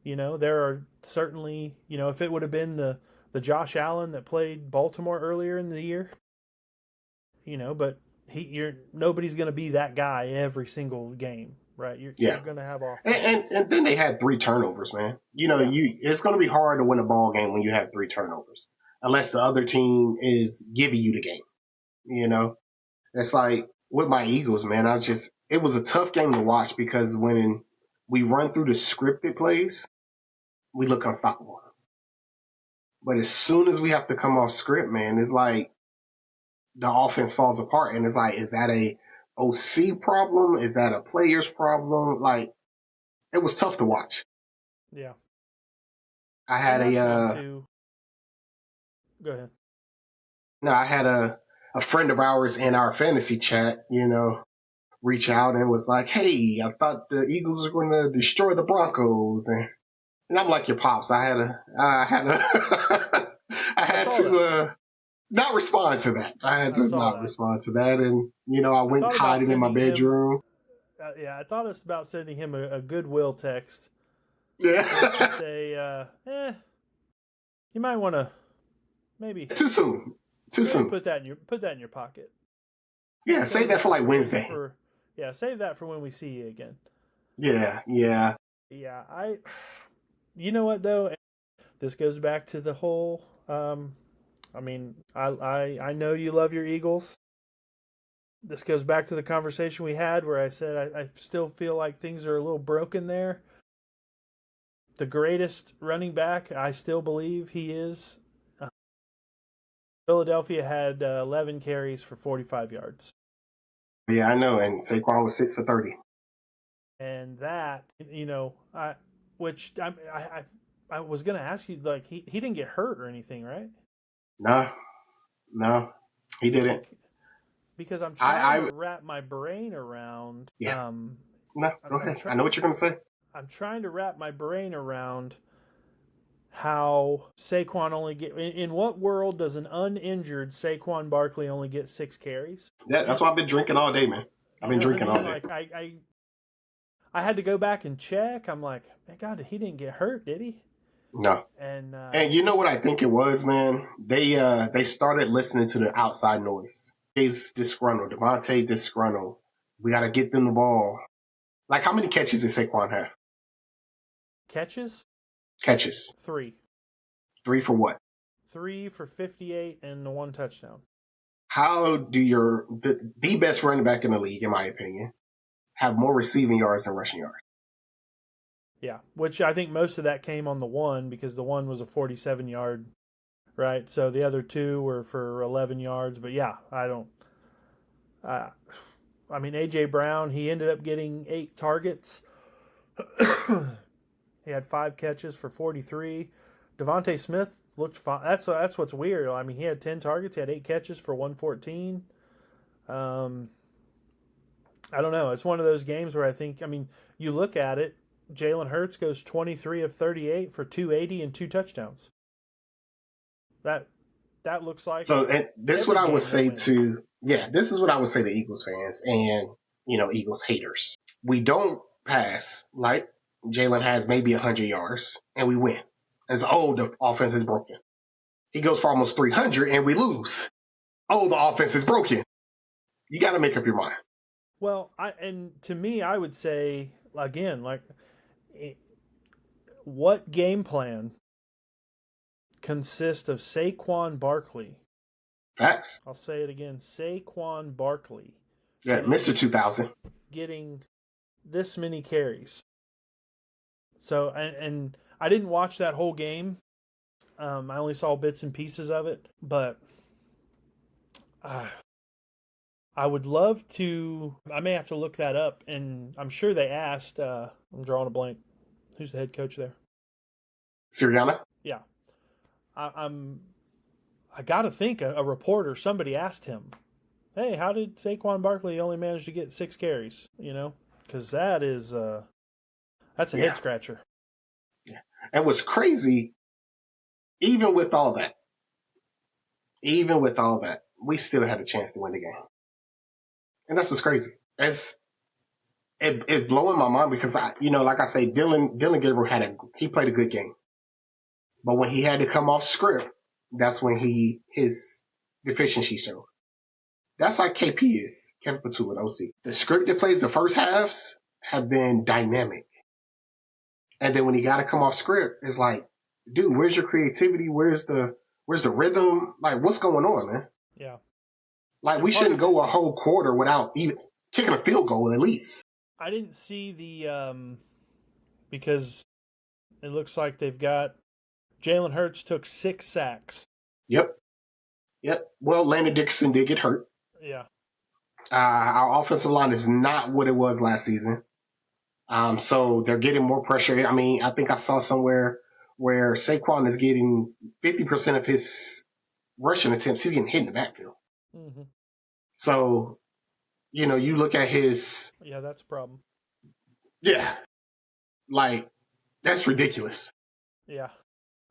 You know, there are certainly, you know, if it would have been the Josh Allen that played Baltimore earlier in the year, you know, but nobody's going to be that guy every single game, right? You're going to have off. And then they had 3 turnovers, man. You know, it's going to be hard to win a ball game when you have 3 turnovers, unless the other team is giving you the game. You know, it's like with my Eagles, man. It was a tough game to watch because when we run through the scripted plays, we look unstoppable. But as soon as we have to come off script, man, it's like the offense falls apart. And it's like, is that a OC problem? Is that a player's problem? Like, it was tough to watch. Yeah. I had Go ahead. No, I had a friend of ours in our fantasy chat, you know, reach out and was like, "Hey, I thought the Eagles were going to destroy the Broncos," and I'm like, "Your pops." I had to not respond to that. I had to not respond to that, and you know, I went hiding in my bedroom. I thought it's about sending him a goodwill text. Yeah, just to say, you might want to maybe too soon. Put that in your pocket. Yeah, save that for like Wednesday. Save that for when we see you again. Yeah. You know what though? This goes back to the whole. I mean, I know you love your Eagles. This goes back to the conversation we had where I said I still feel like things are a little broken there. The greatest running back, I still believe he is. Philadelphia had 11 carries for 45 yards. Yeah, I know. And Saquon was 6 for 30. And that, you know, I was going to ask you, like, he didn't get hurt or anything, right? No, he didn't. Because I'm trying to wrap my brain around. Yeah. No, go ahead. I know what you're going to say. I'm trying to wrap my brain around how Saquon only get. In what world does an uninjured Saquon Barkley only get 6 carries? Yeah, that's why I've been drinking all day, man. I've been drinking all day. Like I had to go back and check. I'm like, man, God, he didn't get hurt, did he? No. And you know what I think it was, man? They started listening to the outside noise. He's disgruntled. Devontae disgruntled. We got to get them the ball. Like, how many catches did Saquon have? Catches? 3. 3 for what? 3 for 58 and 1 touchdown. How do the best running back in the league, in my opinion, have more receiving yards than rushing yards? Yeah, which I think most of that came on the one because the one was a 47-yard, right? So the other 2 were for 11 yards. But yeah, I mean, A.J. Brown, he ended up getting 8 targets. He had 5 catches for 43. Devontae Smith looked fine. That's what's weird. I mean, he had 10 targets. He had 8 catches for 114. I don't know. It's one of those games where I think, I mean, you look at it, Jalen Hurts goes 23 of 38 for 280 and 2 touchdowns. That looks like. So this is what I would say to Eagles fans and, you know, Eagles haters. We don't pass like Jalen has maybe 100 yards and we win. And it's, the offense is broken. He goes for almost 300 and we lose. The offense is broken. You got to make up your mind. Well, to me, I would say, again, like, what game plan consists of Saquon Barkley? Facts. I'll say it again. Saquon Barkley Yeah, Mr. 2000. getting this many carries. So, and I didn't watch that whole game. I only saw bits and pieces of it, but I would love to. I may have to look that up, and I'm sure they asked. I'm drawing a blank. Who's the head coach there? Sirianni? Yeah, I got to think a reporter, somebody asked him, "Hey, how did Saquon Barkley only manage to get 6 carries?" You know, because that's a head scratcher. Yeah, and what's crazy, even with all that, we still had a chance to win the game, and that's what's crazy. It blowing my mind because like I say, Dylan Gabriel he played a good game, but when he had to come off script, that's when his deficiency showed. That's like KP is, Kevin Patula, OC. The scripted plays the first halves have been dynamic. And then when he got to come off script, it's like, dude, where's your creativity? Where's the rhythm? Like, what's going on, man? Yeah. Like, we shouldn't go a whole quarter without even kicking a field goal at least. I didn't see the because it looks like they've got Jalen Hurts took 6 sacks. Yep. Well, Landon Dickerson did get hurt. Yeah. Our offensive line is not what it was last season. So they're getting more pressure. I mean, I think I saw somewhere where Saquon is getting 50% of his rushing attempts. He's getting hit in the backfield. Mm-hmm. So, you look at his. Yeah, that's a problem. Yeah. Like, that's ridiculous. Yeah.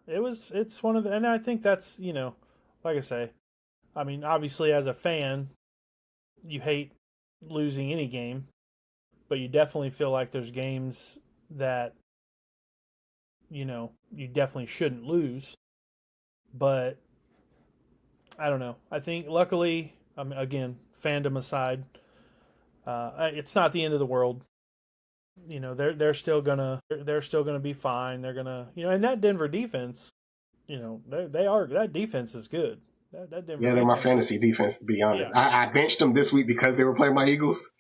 It's one of the, and I think that's, like I say, I mean, obviously as a fan, you hate losing any game, but you definitely feel like there's games that, you definitely shouldn't lose. But I don't know. I think luckily, again, fandom aside, it's not the end of the world. They're still gonna be fine. They're gonna, and that Denver defense, that defense is good. That Denver they're my fantasy defense, to be honest. Yeah. I benched them this week because they were playing my Eagles,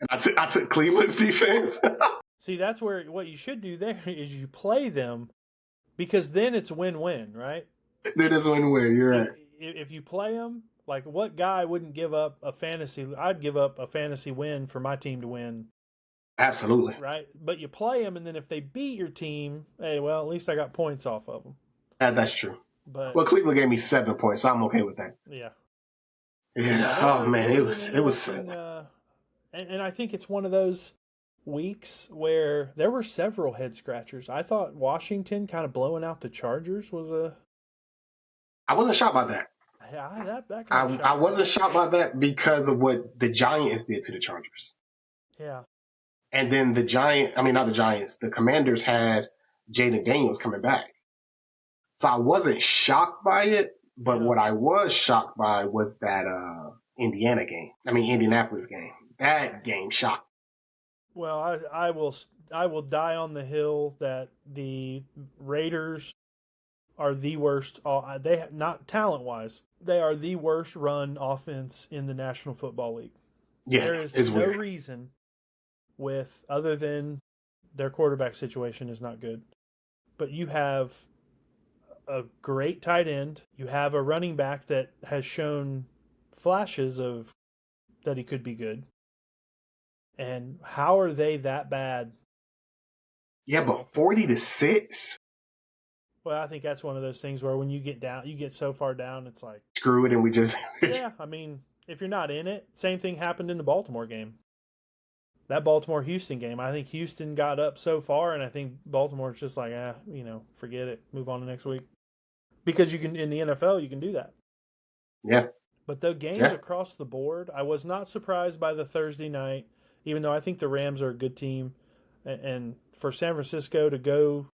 and I took Cleveland's defense. See, that's where what you should do there is you play them, because then it's win-win, right? Then it's win-win. You're right. If you play them, like, what guy wouldn't give up a fantasy? I'd give up a fantasy win for my team to win. Absolutely. Right? But you play them, and then if they beat your team, hey, well, at least I got points off of them. That's true. But Cleveland gave me 7 points, so I'm okay with that. Yeah. Oh man, it was. And I think it's one of those weeks where there were several head scratchers. I thought Washington kind of blowing out the Chargers was a. I wasn't shocked by that. Yeah, I wasn't shocked by that because of what the Giants did to the Chargers. Yeah. And then the Commanders had Jaden Daniels coming back. So I wasn't shocked by it, but what I was shocked by was that Indianapolis game. That game shocked. Well, I will die on the hill that the Raiders are the worst. They not talent-wise, they are the worst run offense in the National Football League. Yeah, there is no reason other than their quarterback situation is not good. But you have a great tight end. You have a running back that has shown flashes of that he could be good. And how are they that bad? Yeah, but 40-6. Well, I think that's one of those things where when you get down, you get so far down, it's like screw it, and we just. Yeah, I mean, if you're not in it, same thing happened in the Baltimore game. That Baltimore-Houston game, I think Houston got up so far, and I think Baltimore's just like, forget it, move on to next week. Because you can, in the NFL, you can do that. Yeah. But the games across the board, I was not surprised by the Thursday night, even though I think the Rams are a good team. And for San Francisco to go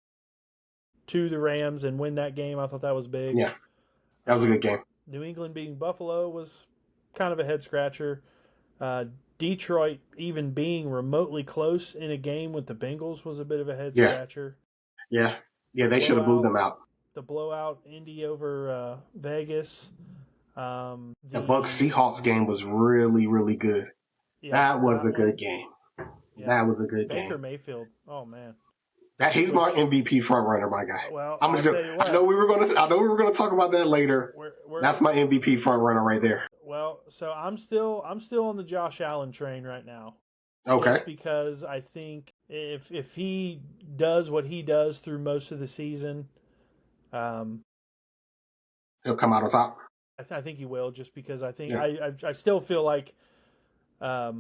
to the Rams and win that game, I thought that was big. Yeah, that was a good game. New England beating Buffalo was kind of a head-scratcher. Detroit even being remotely close in a game with the Bengals was a bit of a head-scratcher. Yeah, they should have blew them out. The blowout Indy over Vegas. The Bucs-Seahawks game was really, really good. Yeah, That was that a one. good game. Yeah. That was a good Baker game. Mayfield. Oh man. He's my MVP front runner, my guy. Well, I'm I'll gonna. tell you I know what. we were gonna talk about that later. That's my MVP front runner right there. Well, so I'm still on the Josh Allen train right now. Okay. Just because I think if he does what he does through most of the season, He'll come out on top. I think he will. Just because I think I still feel like I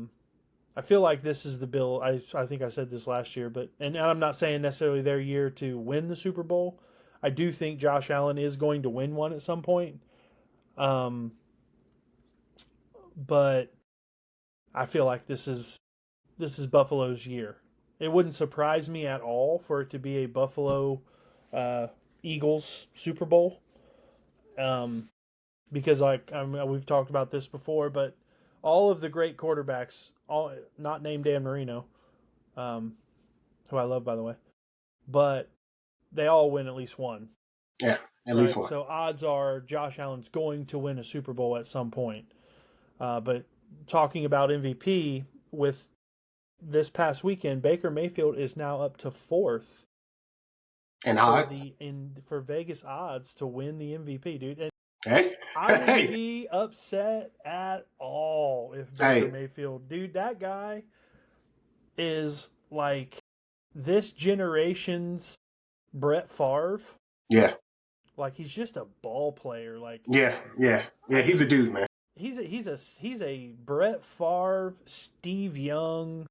feel like this is the Bill. I think I said this last year, but and I'm not saying necessarily their year to win the Super Bowl. I do think Josh Allen is going to win one at some point. But I feel like this is Buffalo's year. It wouldn't surprise me at all for it to be a Buffalo Eagles Super Bowl. Because we've talked about this before, but all of the great quarterbacks, all not named Dan Marino, who I love by the way, but they all win at least one. Yeah, at least one. So odds are Josh Allen's going to win a Super Bowl at some point. But talking about MVP, with this past weekend, Baker Mayfield is now up to 4th. And odds? For Vegas odds to win the MVP, dude. And hey. I wouldn't be upset at all if Baker Mayfield, dude, that guy is like this generation's Brett Favre. Yeah. Like he's just a ball player. Like yeah, he's a dude, man. He's a Brett Favre, Steve Young,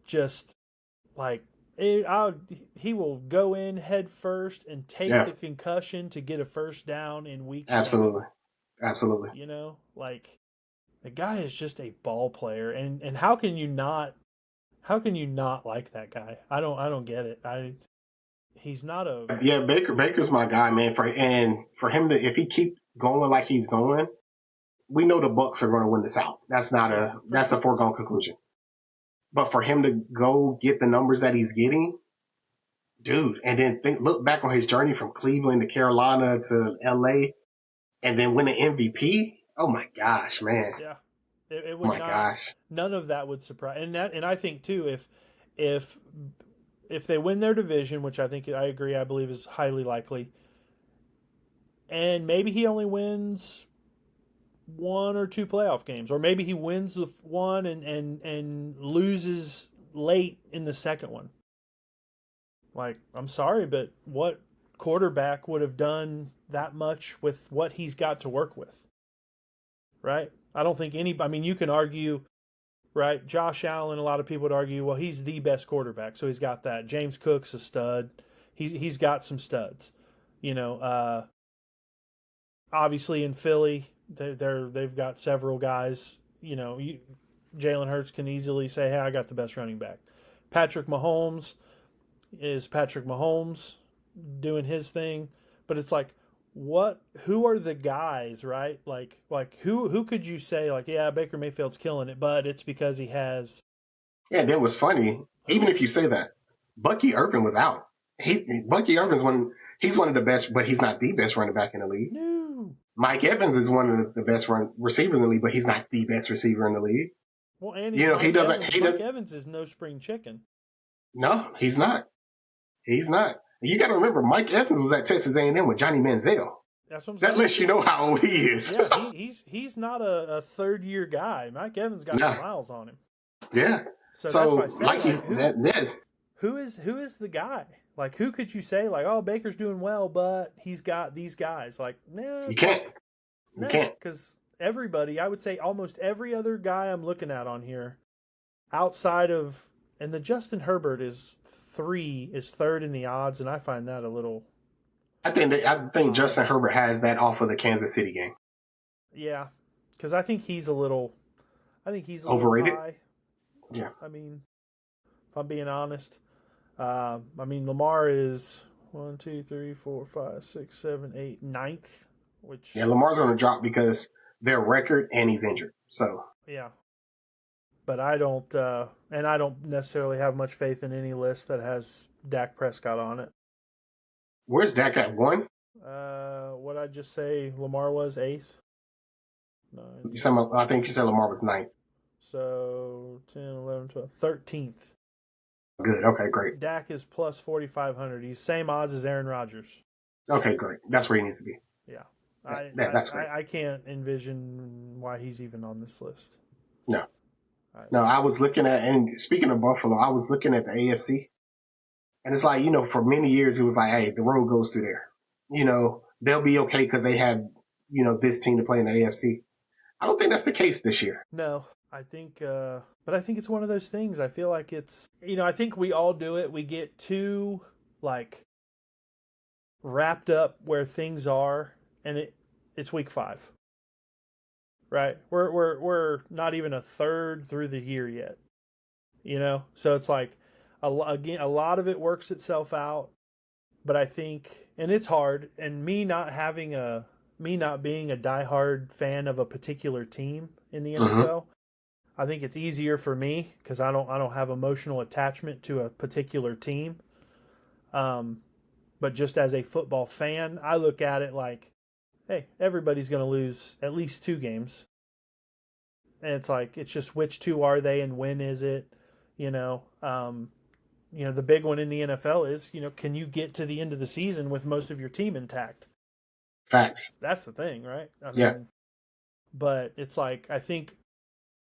just like he will go in head first and take the concussion to get a first down in week 7. Absolutely. You know, like the guy is just a ball player, and how can you not like that guy? I don't get it. He's not a Baker's my guy, man. For him to, if he keep going like he's going, we know the Bucs are going to win this out. That's a foregone conclusion. But for him to go get the numbers that he's getting, dude, and then look back on his journey from Cleveland to Carolina to LA, and then win an MVP. Oh my gosh, man! Yeah, it would gosh, none of that would surprise. And I think too, if they win their division, which I agree, I believe is highly likely, and maybe he only wins 1 or 2 playoff games, or maybe he wins the one and loses late in the second one. Like, I'm sorry, but what quarterback would have done that much with what he's got to work with? Right? I don't think you can argue, right? Josh Allen, a lot of people would argue, well, he's the best quarterback, so he's got that. James Cook's a stud. He's got some studs. You know, obviously in Philly, they've got several guys. You know, Jalen Hurts can easily say, hey, I got the best running back. Patrick Mahomes is Patrick Mahomes doing his thing, but it's like, who are the guys, right? Like who could you say, like, yeah, Baker Mayfield's killing it, but it's because he has. Yeah, that was funny. Even if you say that, Bucky Irvin was out. Bucky Irvin's he's one of the best, but he's not the best running back in the league. No. Mike Evans is one of the best receivers in the league, but he's not the best receiver in the league. Well, and Mike Evans is no spring chicken. No, he's not. He's not. You got to remember, Mike Evans was at Texas A&M with Johnny Manziel. That's what I'm saying. That lets you know how old he is. Yeah, he's not a third-year guy. Mike Evans got some miles on him. Yeah. So that's why I said, who is the guy? Like, who could you say, like, oh, Baker's doing well, but he's got these guys? Like, nah. You can't. Because everybody, I would say almost every other guy I'm looking at on here, outside of, and the Justin Herbert is third in the odds, and I find that a little. I think Justin Herbert has that off of the Kansas City game. Yeah, because I think he's a little. Overrated. High. Yeah. I mean, if I'm being honest, Lamar is 1, 2, 3, 4, 5, 6, 7, 8, 9th. Which Lamar's going to drop because their record and he's injured. So yeah. But I don't necessarily have much faith in any list that has Dak Prescott on it. Where's Dak at 1? What I just say, Lamar was 8th. 9. I think you said Lamar was 9th. So 10, 11, 12, 13th. Good. Okay, great. Dak is plus 4,500. He's same odds as Aaron Rodgers. Okay, great. That's where he needs to be. Yeah. That's great. I can't envision why he's even on this list. No. No, I was looking at, and speaking of Buffalo, I was looking at the AFC. And it's like, for many years, it was like, hey, the road goes through there. They'll be okay because they had, this team to play in the AFC. I don't think that's the case this year. No, I think, but I think it's one of those things. I feel like it's, I think we all do it. We get too, wrapped up where things are, and it's week 5. Right? We're not even a third through the year yet. So it's like, a lot of it works itself out, but I think, and it's hard, and me not being a diehard fan of a particular team in the NFL, I think it's easier for me because I don't have emotional attachment to a particular team. But just as a football fan, I look at it like, hey, everybody's going to lose at least 2 games. And it's like, it's just which 2 are they and when is it? The big one in the NFL is, can you get to the end of the season with most of your team intact? Facts. That's the thing, right? Yeah. But it's like, I think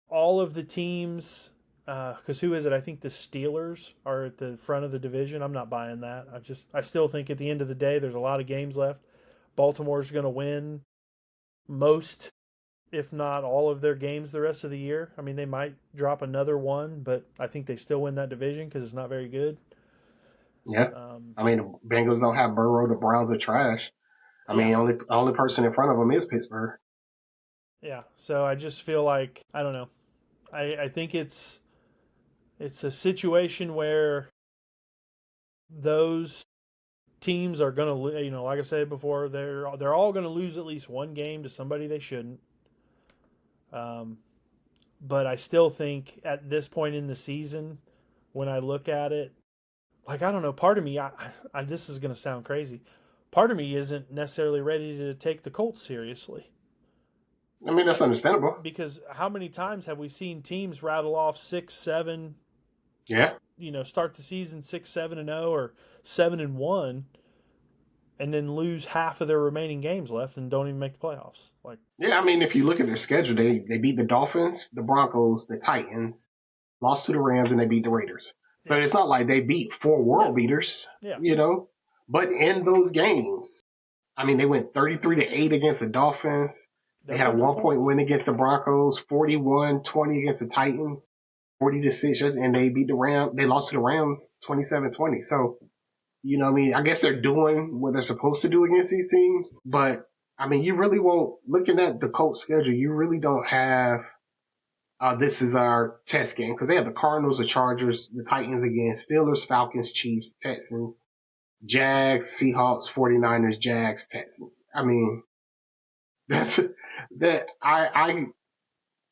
all of the teams, because who is it? I think the Steelers are at the front of the division. I'm not buying that. I still think at the end of the day, there's a lot of games left. Baltimore's going to win most, if not all of their games the rest of the year. I mean, they might drop another one, but I think they still win that division because it's not very good. Yeah. The Bengals don't have Burrow. The Browns are trash. The only person in front of them is Pittsburgh. Yeah. So I just feel like, I don't know. I think it's a situation where those teams are going to, like I said before, they're all going to lose at least one game to somebody they shouldn't. But I still think at this point in the season, when I look at it, I don't know, part of me, this is going to sound crazy. Part of me isn't necessarily ready to take the Colts seriously. That's understandable. Because how many times have we seen teams rattle off 6-7? Yeah. Start the season 6-7-0 or 7-1, and then lose half of their remaining games left and don't even make the playoffs. If you look at their schedule, they beat the Dolphins, the Broncos, the Titans, lost to the Rams, and they beat the Raiders. So it's not like they beat 4 world beaters. Yeah. But in those games, they went 33-8 against the Dolphins. They had a 1-point win against the Broncos, 41-20 against the Titans, 40-6, and they beat the Rams. They lost to the Rams 27-20. So, I guess they're doing what they're supposed to do against these teams. But, you really won't, looking at the Colts schedule, you really don't have, this is our test game. Because they have the Cardinals, the Chargers, the Titans again, Steelers, Falcons, Chiefs, Texans, Jags, Seahawks, 49ers, Jags, Texans.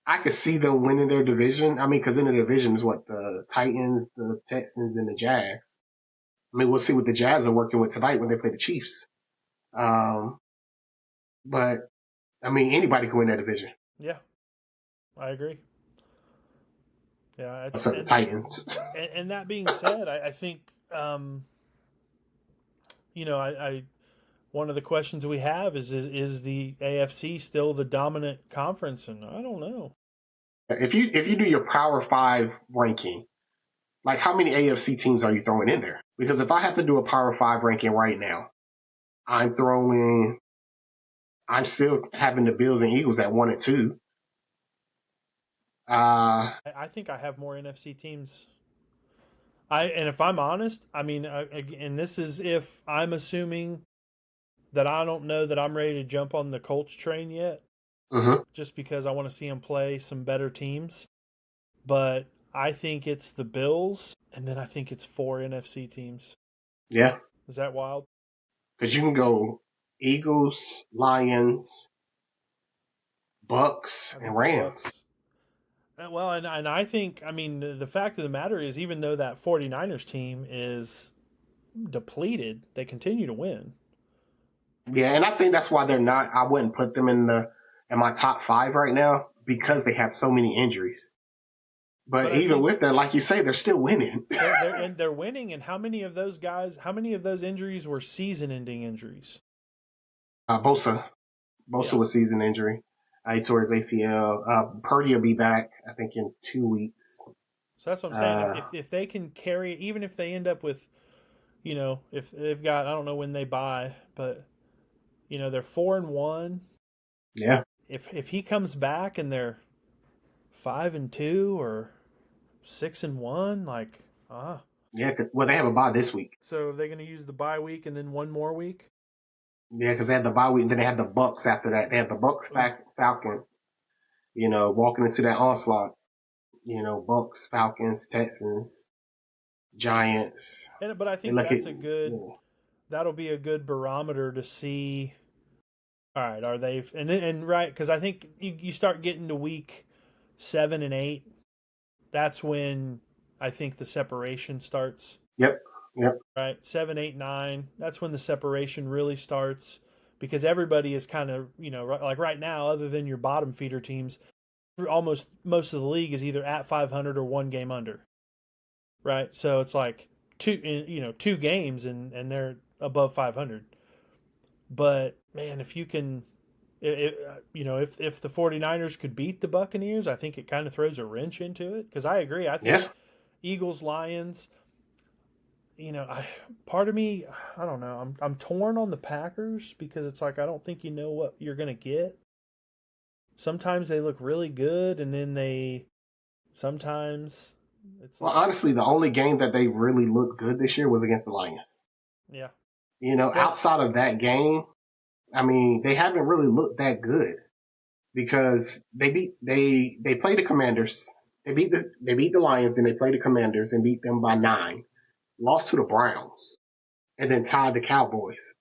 I could see them winning their division. Because in the division is what, the Titans, the Texans, and the Jags. We'll see what the Jazz are working with tonight when they play the Chiefs. But anybody can win that division. Yeah, I agree. Yeah, except the Titans. And that being said, I think, one of the questions we have is the AFC still the dominant conference? And I don't know. If you do your Power 5 ranking, how many AFC teams are you throwing in there? Because if I have to do a Power 5 ranking right now, I'm still having the Bills and Eagles at 1 and 2. I think I have more NFC teams. And if I'm honest, and this is if I'm assuming that I don't know that I'm ready to jump on the Colts train yet, just because I want to see them play some better teams. But I think it's the Bills, and then I think it's 4 NFC teams. Yeah. Is that wild? Because you can go Eagles, Lions, Bucks, and Rams. Well, and I think, the fact of the matter is, even though that 49ers team is depleted, they continue to win. Yeah, and I think that's why I wouldn't put them in my top 5 right now, because they have so many injuries. But even with that, like you say, they're still winning. they're winning. And how many of those injuries were season-ending injuries? Bosa was season injury. He tore his ACL. Purdy will be back, I think, in 2 weeks. So that's what I'm saying. If they can carry it, even if they end up with, if they've got, I don't know when they buy, but they're 4-1. Yeah. If he comes back and they're 5-2 or 6-1, like Yeah, well, they have a bye this week. So are they going to use the bye week and then one more week? Yeah, because they had the bye week, and then they had the Bucks after that. They had the Bucks Falcons. Walking into that onslaught. Bucks, Falcons, Texans, Giants. But I think that'll be a good barometer to see. All right, are they and right, because I think you start getting to week 7 and 8. That's when I think the separation starts. Yep. Right, 7, 8, 9. That's when the separation really starts, because everybody is kind of like right now, other than your bottom feeder teams, almost most of the league is either at 500 or one game under. Right, so it's like two games and they're above 500. But man, if you can, if the 49ers could beat the Buccaneers, I think it kind of throws a wrench into it. Because I agree, I think Eagles, Lions. Part of me, I don't know. I'm torn on the Packers, because it's like I don't think you know what you're gonna get. Sometimes they look really good, and then sometimes it's well, honestly, the only game that they really looked good this year was against the Lions. Yeah. Outside of that game, I mean, they haven't really looked that good, because they played the Commanders. They beat the Lions, and they played the Commanders and beat them by 9. Lost to the Browns, and then tied the Cowboys.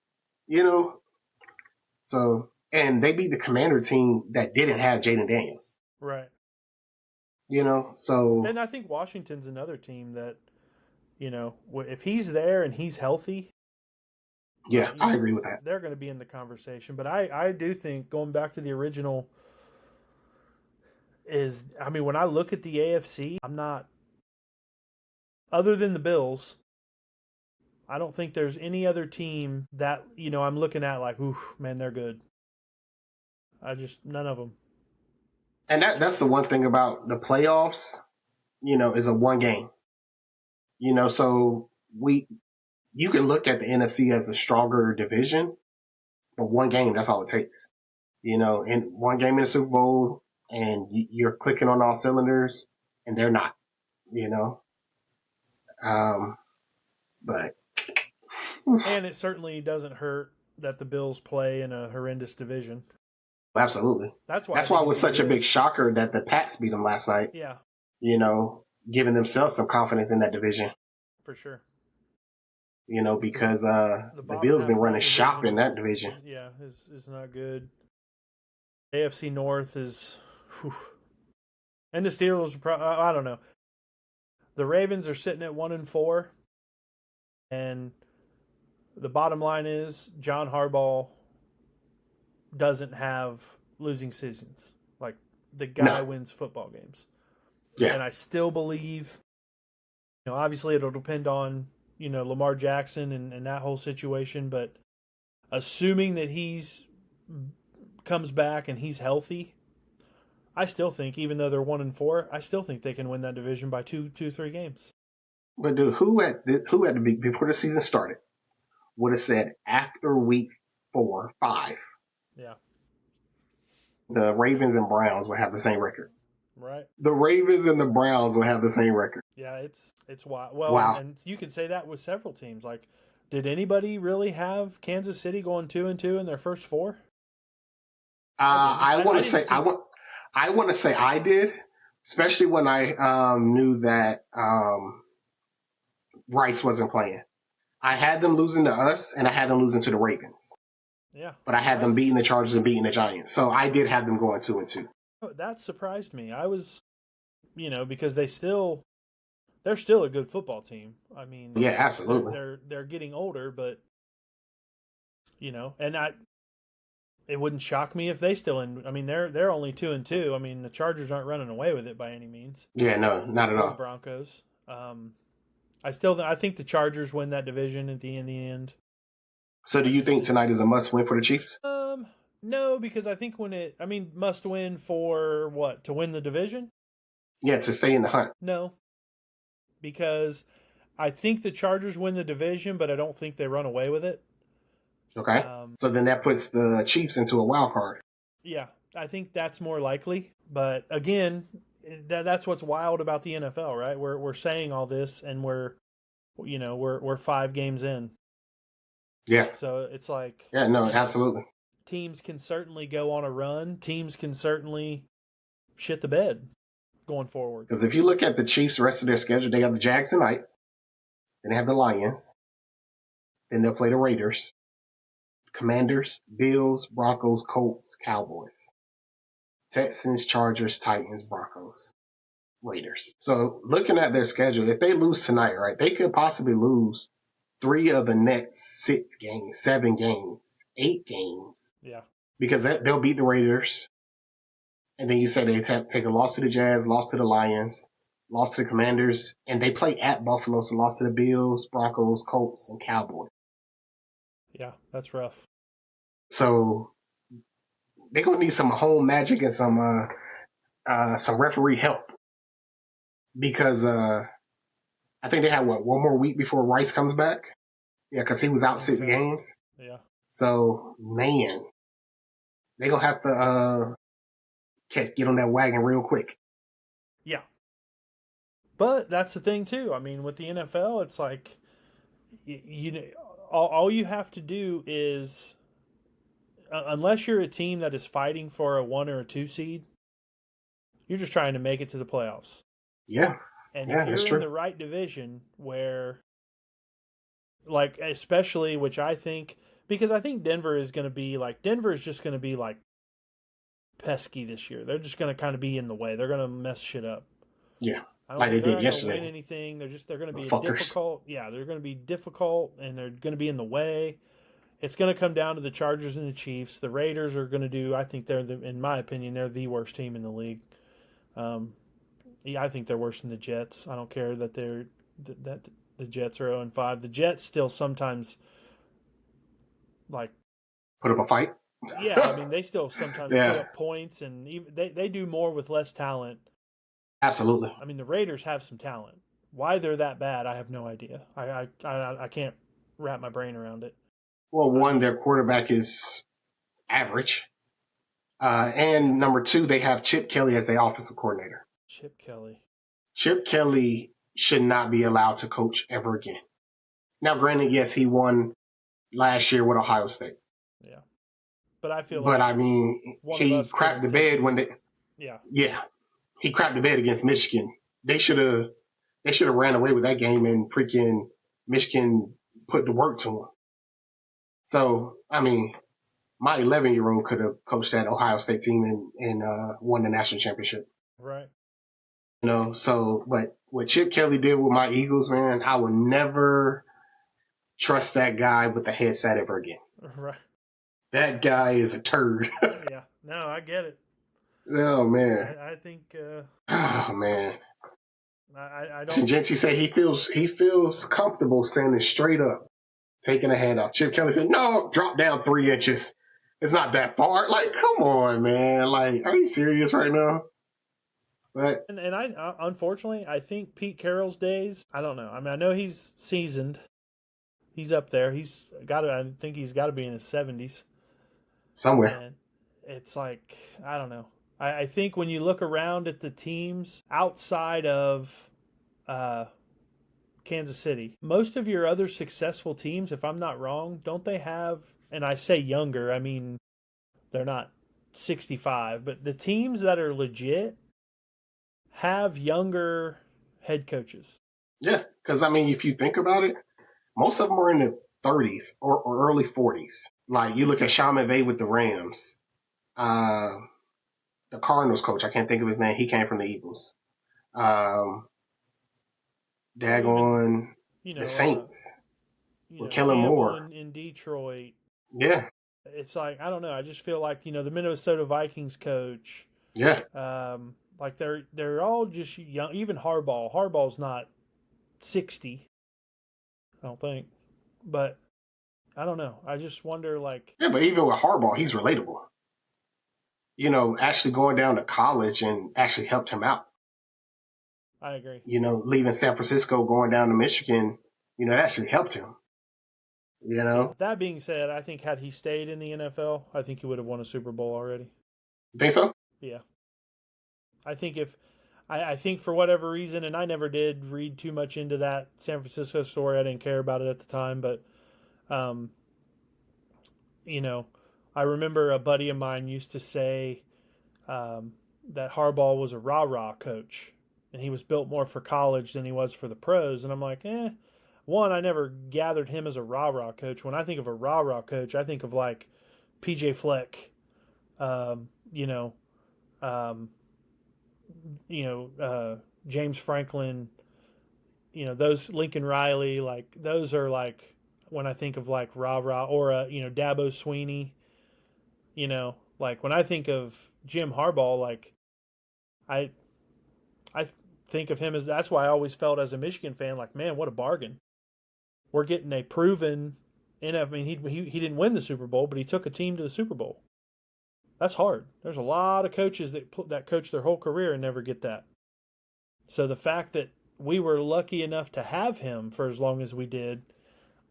So, and they beat the Commander team that didn't have Jaden Daniels. Right. So. And I think Washington's another team that, if he's there and he's healthy. Yeah, I agree with that. They're going to be in the conversation. But I do think, going back to the original, when I look at the AFC, I'm not, other than the Bills, I don't think there's any other team that, I'm looking at like, oof, man, they're good. None of them. And that's the one thing about the playoffs, is a one game. So you can look at the NFC as a stronger division, but one game, that's all it takes. And one game in the Super Bowl, and you're clicking on all cylinders, and they're not, but. And it certainly doesn't hurt that the Bills play in a horrendous division. Absolutely. That's why it was such a big shocker that the Pats beat them last night. Yeah. Giving themselves some confidence in that division. For sure. Because the Bills been running shop in that division. Yeah, is not good. AFC North is, and the Steelers. I don't know. The Ravens are sitting at 1-4, and the bottom line is John Harbaugh doesn't have losing seasons. Like, the guy wins football games. Yeah. And I still believe, obviously it'll depend on, Lamar Jackson and that whole situation, but assuming that he's comes back and he's healthy, I still think, even though they're 1-4, I still think they can win that division by 2-3 games. But dude, who at the before the season started would have said after week 4, 5, the Ravens and Browns would have the same record? Right. The Ravens and the Browns will have the same record. Yeah, it's wild. Well, wow. And you can say that with several teams. Like, did anybody have Kansas City going 2-2 in their first 4? I want to say I did, especially when I knew that Rice wasn't playing. I had them losing to us, and I had them losing to the Ravens. Yeah. But I had them beating the Chargers and beating the Giants. So I did have them going 2-2. That surprised me. I was, because they're still a good football team. I mean, yeah, absolutely. They're getting older, but and It wouldn't shock me if they still I mean, they're only 2-2. I mean, the Chargers aren't running away with it by any means. Yeah, no, not at Or the all. Broncos. I think the Chargers win that division in the end. So do you think tonight is a must win for the Chiefs? No, because I think must win for what? To win the division? Yeah, to stay in the hunt. No, because I think the Chargers win the division, but I don't think they run away with it. Okay. So then that puts the Chiefs into a wild card. Yeah, I think that's more likely. But again, that's what's wild about the NFL, right? We're saying all this, and we're 5 games in. Yeah. So it's like, yeah, no, absolutely. Teams can certainly go on a run. Teams can certainly shit the bed going forward. Because if you look at the Chiefs' rest of their schedule, they have the Jags tonight. Then they have the Lions. Then they'll play the Raiders, Commanders, Bills, Broncos, Colts, Cowboys, Texans, Chargers, Titans, Broncos, Raiders. So looking at their schedule, if they lose tonight, right, they could possibly lose 3 of the next 6 games, 7 games, 8 games. Yeah. Because they'll beat the Raiders. And then you say they take a loss to the Jazz, loss to the Lions, loss to the Commanders, and they play at Buffalo, so loss to the Bills, Broncos, Colts, and Cowboys. Yeah, that's rough. So they're gonna need some home magic and some referee help because I think they have one more week before Rice comes back. Yeah, because he was out 6 games. Yeah. So man, they're gonna have to get on that wagon real quick. Yeah. But that's the thing too. I mean, with the NFL, it's like all you have to do is, unless you're a team that is fighting for a 1 or a 2 seed, you're just trying to make it to the playoffs. Yeah. And yeah, if you're that's in true. the right division where, like, especially, which I think, because I think Denver is just going to be like pesky this year. They're just going to kind of be in the way. They're going to mess shit up. Yeah. I don't Like think they they're did not going to yesterday. win anything. They're going to be Fuckers. difficult. Yeah, they're going to be difficult, and they're going to be in the way. It's going to come down to the Chargers and the Chiefs. The Raiders are going to do. I think in my opinion, they're the worst team in the league. Yeah, I think they're worse than the Jets. I don't care that that the Jets are 0-5. The Jets still sometimes like put up a fight. Yeah, I mean they still sometimes Yeah. put up points, and even they do more with less talent. Absolutely. I mean the Raiders have some talent. Why they're that bad, I have no idea. I can't wrap my brain around it. Well, one, their quarterback is average. And number 2, they have Chip Kelly as their offensive coordinator. Chip Kelly. Chip Kelly should not be allowed to coach ever again. Now, granted, yes, he won last year with Ohio State. Yeah. But I feel But like I mean, he crapped the bed when they. Yeah. Yeah. He crapped the bed against Michigan. They should have ran away with that game, and freaking Michigan put the work to him. So, I mean, my 11-year-old could have coached that Ohio State team and won the national championship. Right. You know, so, but what Chip Kelly did with my Eagles, man, I would never trust that guy with the headset ever again. Right. That guy is a turd. Yeah. No, I get it. Oh, man. I think. Oh, man. I don't. Genty said he feels comfortable standing straight up, taking a hand off. Chip Kelly said, no, drop down 3 inches. It's not that far. Like, come on, man. Like, are you serious right now? But And I unfortunately, I think Pete Carroll's days, I don't know. I mean, I know he's seasoned. He's up there. I think he's got to be in his 70s. Somewhere. And it's like, I don't know. I think when you look around at the teams outside of Kansas City, most of your other successful teams, if I'm not wrong, don't they have, and I say younger, I mean, they're not 65, but the teams that are legit have younger head coaches. Yeah, because, I mean, if you think about it, most of them are in the 30s or early 40s. Like, you look at Sean McVay with the Rams. The Cardinals coach, I can't think of his name. He came from the Eagles. The Saints with Kellen Moore in Detroit. Yeah. It's like, I don't know. I just feel like, the Minnesota Vikings coach, Yeah. like they're all just young. Even Harbaugh. Harbaugh's not 60, I don't think. But I don't know. I just wonder, like, Yeah, but even with Harbaugh, he's relatable. Actually going down to college and actually helped him out. I agree. Leaving San Francisco, going down to Michigan, that actually helped him. Yeah. That being said, I think had he stayed in the NFL, I think he would have won a Super Bowl already. Think so? Yeah. I think I think for whatever reason, and I never did read too much into that San Francisco story. I didn't care about it at the time, but, um, I remember a buddy of mine used to say that Harbaugh was a rah-rah coach, and he was built more for college than he was for the pros. And I'm like, one, I never gathered him as a rah-rah coach. When I think of a rah-rah coach, I think of like PJ Fleck, um, you know, um, James Franklin, those Lincoln Riley, like those are like when I think of like rah-rah, or Dabo Sweeney, like when I think of Jim Harbaugh, like I I think of him as, that's why I always felt as a Michigan fan like, man, what a bargain. We're getting a proven, and I mean he didn't win the Super Bowl, but he took a team to the Super Bowl. That's hard. There's a lot of coaches that coach their whole career and never get that. So the fact that we were lucky enough to have him for as long as we did,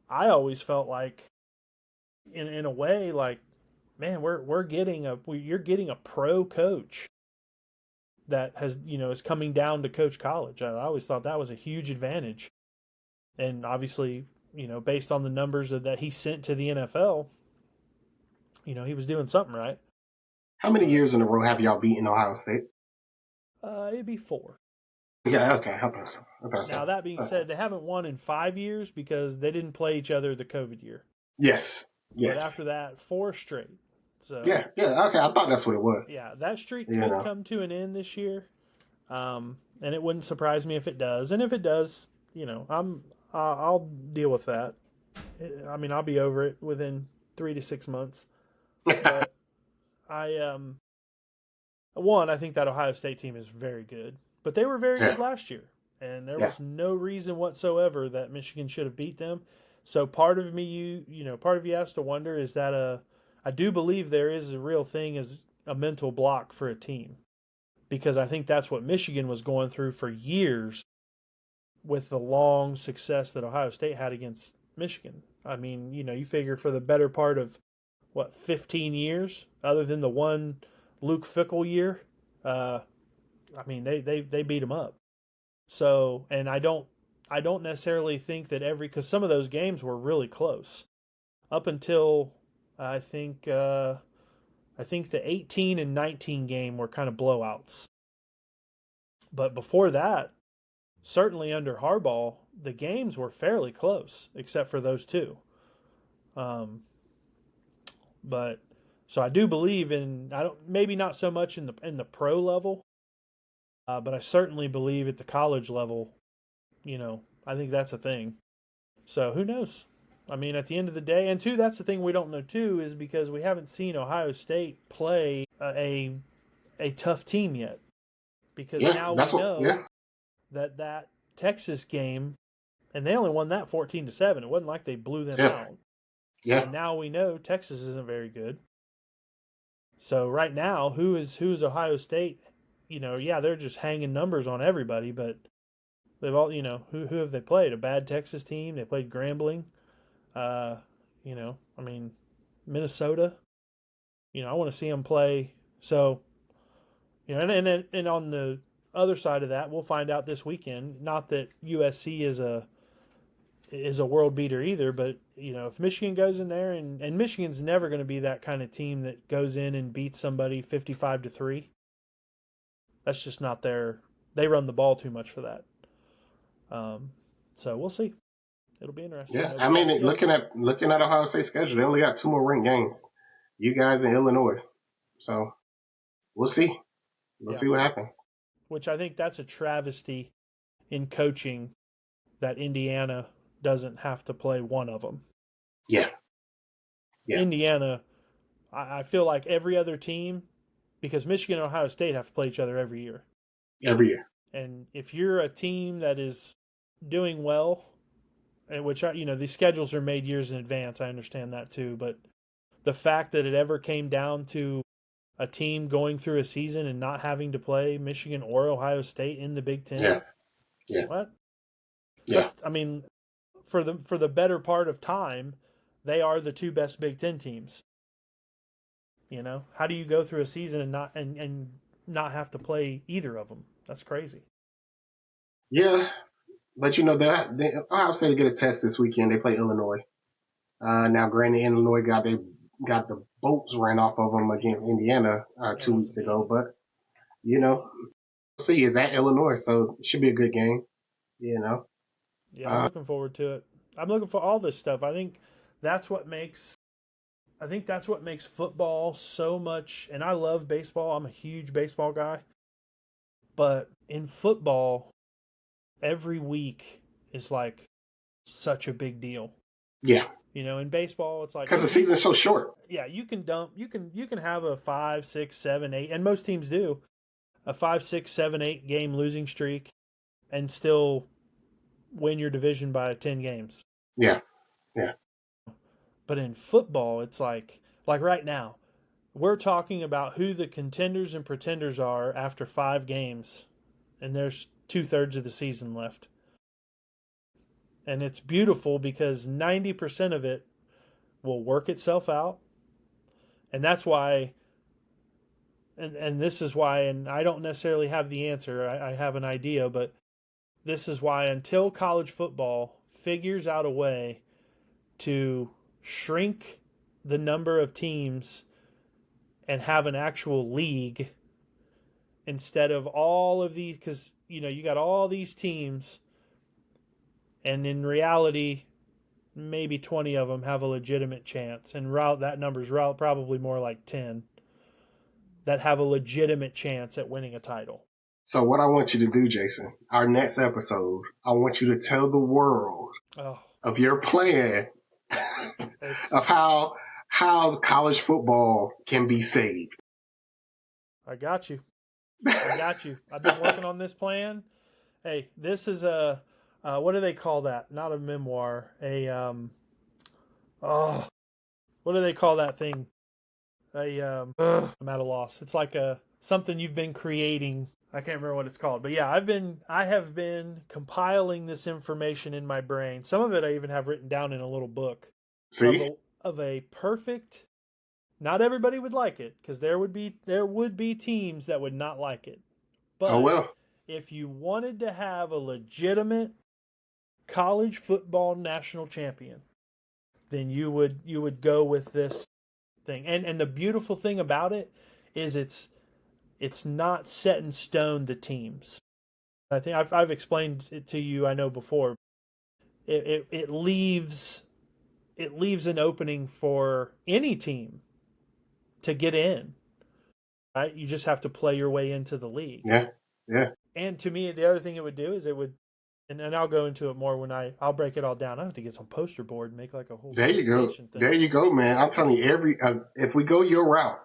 I always felt like, in a way, like, man, you're getting a pro coach that has is coming down to coach college. I always thought that was a huge advantage, and obviously, based on the numbers that he sent to the NFL, he was doing something right. How many years in a row have y'all beaten Ohio State? It'd be 4. Yeah, okay. I thought so. Now that being said, they haven't won in 5 years because they didn't play each other the COVID year. Yes. But after that, 4 straight. So yeah. Okay. I thought that's what it was. Yeah, that streak could come to an end this year, and it wouldn't surprise me if it does. And if it does, I'll deal with that. I mean, I'll be over it within 3 to 6 months. But I think that Ohio State team is very good, but they were very good last year, and there was no reason whatsoever that Michigan should have beat them. So part of me, part of you has to wonder, is that I do believe there is a real thing as a mental block for a team, because I think that's what Michigan was going through for years with the long success that Ohio State had against Michigan. I mean, you figure for the better part of 15 years, other than the one Luke Fickell year, I mean, they beat them up. So, and I don't necessarily think that because some of those games were really close up until I think the 18 and 19 game were kind of blowouts. But before that, certainly under Harbaugh, the games were fairly close, except for those 2. But so I do believe maybe not so much in the pro level, but I certainly believe at the college level, I think that's a thing. So who knows? I mean, at the end of the day, and two, that's the thing we don't know too, is because we haven't seen Ohio State play a tough team yet. Because now we know that Texas game, and they only won that 14-7. It wasn't like they blew them out. Yeah. And now we know Texas isn't very good. So right now, who's Ohio State? They're just hanging numbers on everybody, but they've all, who have they played? A bad Texas team. They played Grambling. I mean, Minnesota. I want to see them play. So, and on the other side of that, we'll find out this weekend. Not that USC is a world beater either, but if Michigan goes in there, and Michigan's never going to be that kind of team that goes in and beats somebody 55-3. That's just not they run the ball too much for that. So we'll see. It'll be interesting. Yeah, I mean, looking at Ohio State's schedule, they only got 2 more ranked games. You guys in Illinois. So we'll see. We'll see what happens. Which I think that's a travesty in coaching, that Indiana doesn't have to play one of them. Yeah. Indiana I feel like every other team, because Michigan and Ohio State have to play each other every year. Every year. And if you're a team that is doing well, and which these schedules are made years in advance, I understand that too. But the fact that it ever came down to a team going through a season and not having to play Michigan or Ohio State in the Big Ten, yeah, what? Yeah. That's, I mean, for the better part of time, they are the two best Big Ten teams. How do you go through a season and not have to play either of them? That's crazy. Yeah, but Ohio State to get a test this weekend. They play Illinois. Now, granted, Illinois got the boats ran off of them against Indiana 2 weeks ago, but we'll see. It's at Illinois, so it should be a good game. Yeah, I'm looking forward to it. I'm looking for all this stuff. I think that's what makes football so much. And I love baseball. I'm a huge baseball guy. But in football, every week is like such a big deal. Yeah. In baseball, it's like because the season's so short. Yeah, you can have a 5, 6, 7, 8, and most teams do a 5, 6, 7, 8 game losing streak, and still win your division by 10 games. Yeah. But in football, it's like right now, we're talking about who the contenders and pretenders are after 5 games, and there's 2/3 of the season left. And it's beautiful because 90% of it will work itself out. And that's why, and this is why, and I don't necessarily have the answer, I have an idea, but this is why until college football figures out a way to shrink the number of teams and have an actual league instead of all of these, because, you got all these teams, and in reality, maybe 20 of them have a legitimate chance. And that number's probably more like 10 that have a legitimate chance at winning a title. So what I want you to do, Jason, our next episode, I want you to tell the world of your plan of how college football can be saved. I got you. I've been working on this plan. Hey, this is a what do they call that? Not a memoir. What do they call that thing? I'm at a loss. It's like something you've been creating. I can't remember what it's called, but yeah, I have been compiling this information in my brain. Some of it I even have written down in a little book. See? Of a perfect. Not everybody would like it, because there would be teams that would not like it. But if you wanted to have a legitimate college football national champion, then you would go with this thing. And the beautiful thing about it is it's not set in stone, the teams. I think I've explained it to you, I know, before. It leaves an opening for any team to get in. Right? You just have to play your way into the league. Yeah. And to me, the other thing it would do is and I'll go into it more when I'll break it all down. I have to get some poster board and make like a whole. There you go. Thing. There you go, man. I'm telling you, if we go your route,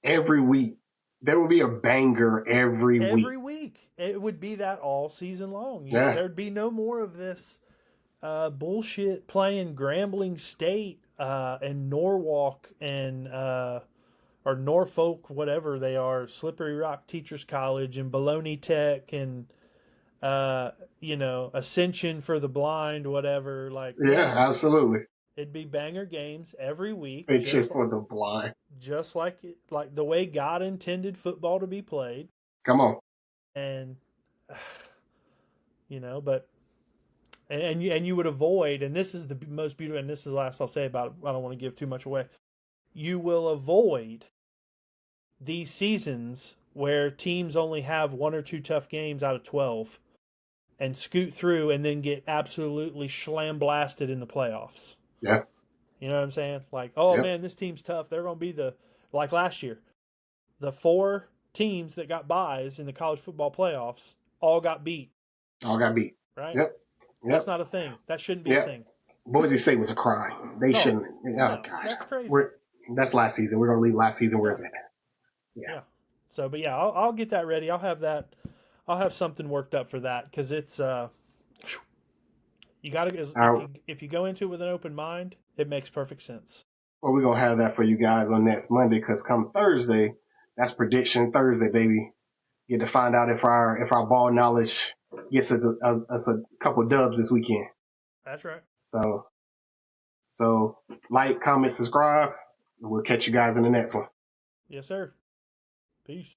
every week there will be a banger every week. Every week, it would be that all season long. There'd be no more of this bullshit playing Grambling State and Norwalk and or Norfolk, whatever they are, Slippery Rock Teachers College and Bologna Tech and Ascension for the Blind, whatever. Absolutely. It'd be banger games every week. Ascension for the Blind. Just like the way God intended football to be played. Come on. And but you would avoid, and this is the most beautiful, and this is the last I'll say about it. I don't want to give too much away. You will avoid these seasons where teams only have 1 or 2 tough games out of 12 and scoot through and then get absolutely blasted in the playoffs. Yeah. You know what I'm saying? Man, this team's tough. They're going to be like last year. The 4 teams that got byes in the college football playoffs all got beat. Right? Yep. That's not a thing. That shouldn't be a thing. Boise State was a crime. They shouldn't. No, God. That's crazy. That's last season. We're gonna leave last season where it's at. Yeah. So, but yeah, I'll get that ready. I'll have that. I'll have something worked up for that because it's you got to if you go into it with an open mind, it makes perfect sense. Well, we're gonna have that for you guys on next Monday because come Thursday, that's prediction Thursday, baby. Get to find out if our ball knowledge gets us a couple dubs this weekend. That's right. So like, comment, subscribe. We'll catch you guys in the next one. Yes, sir. Peace.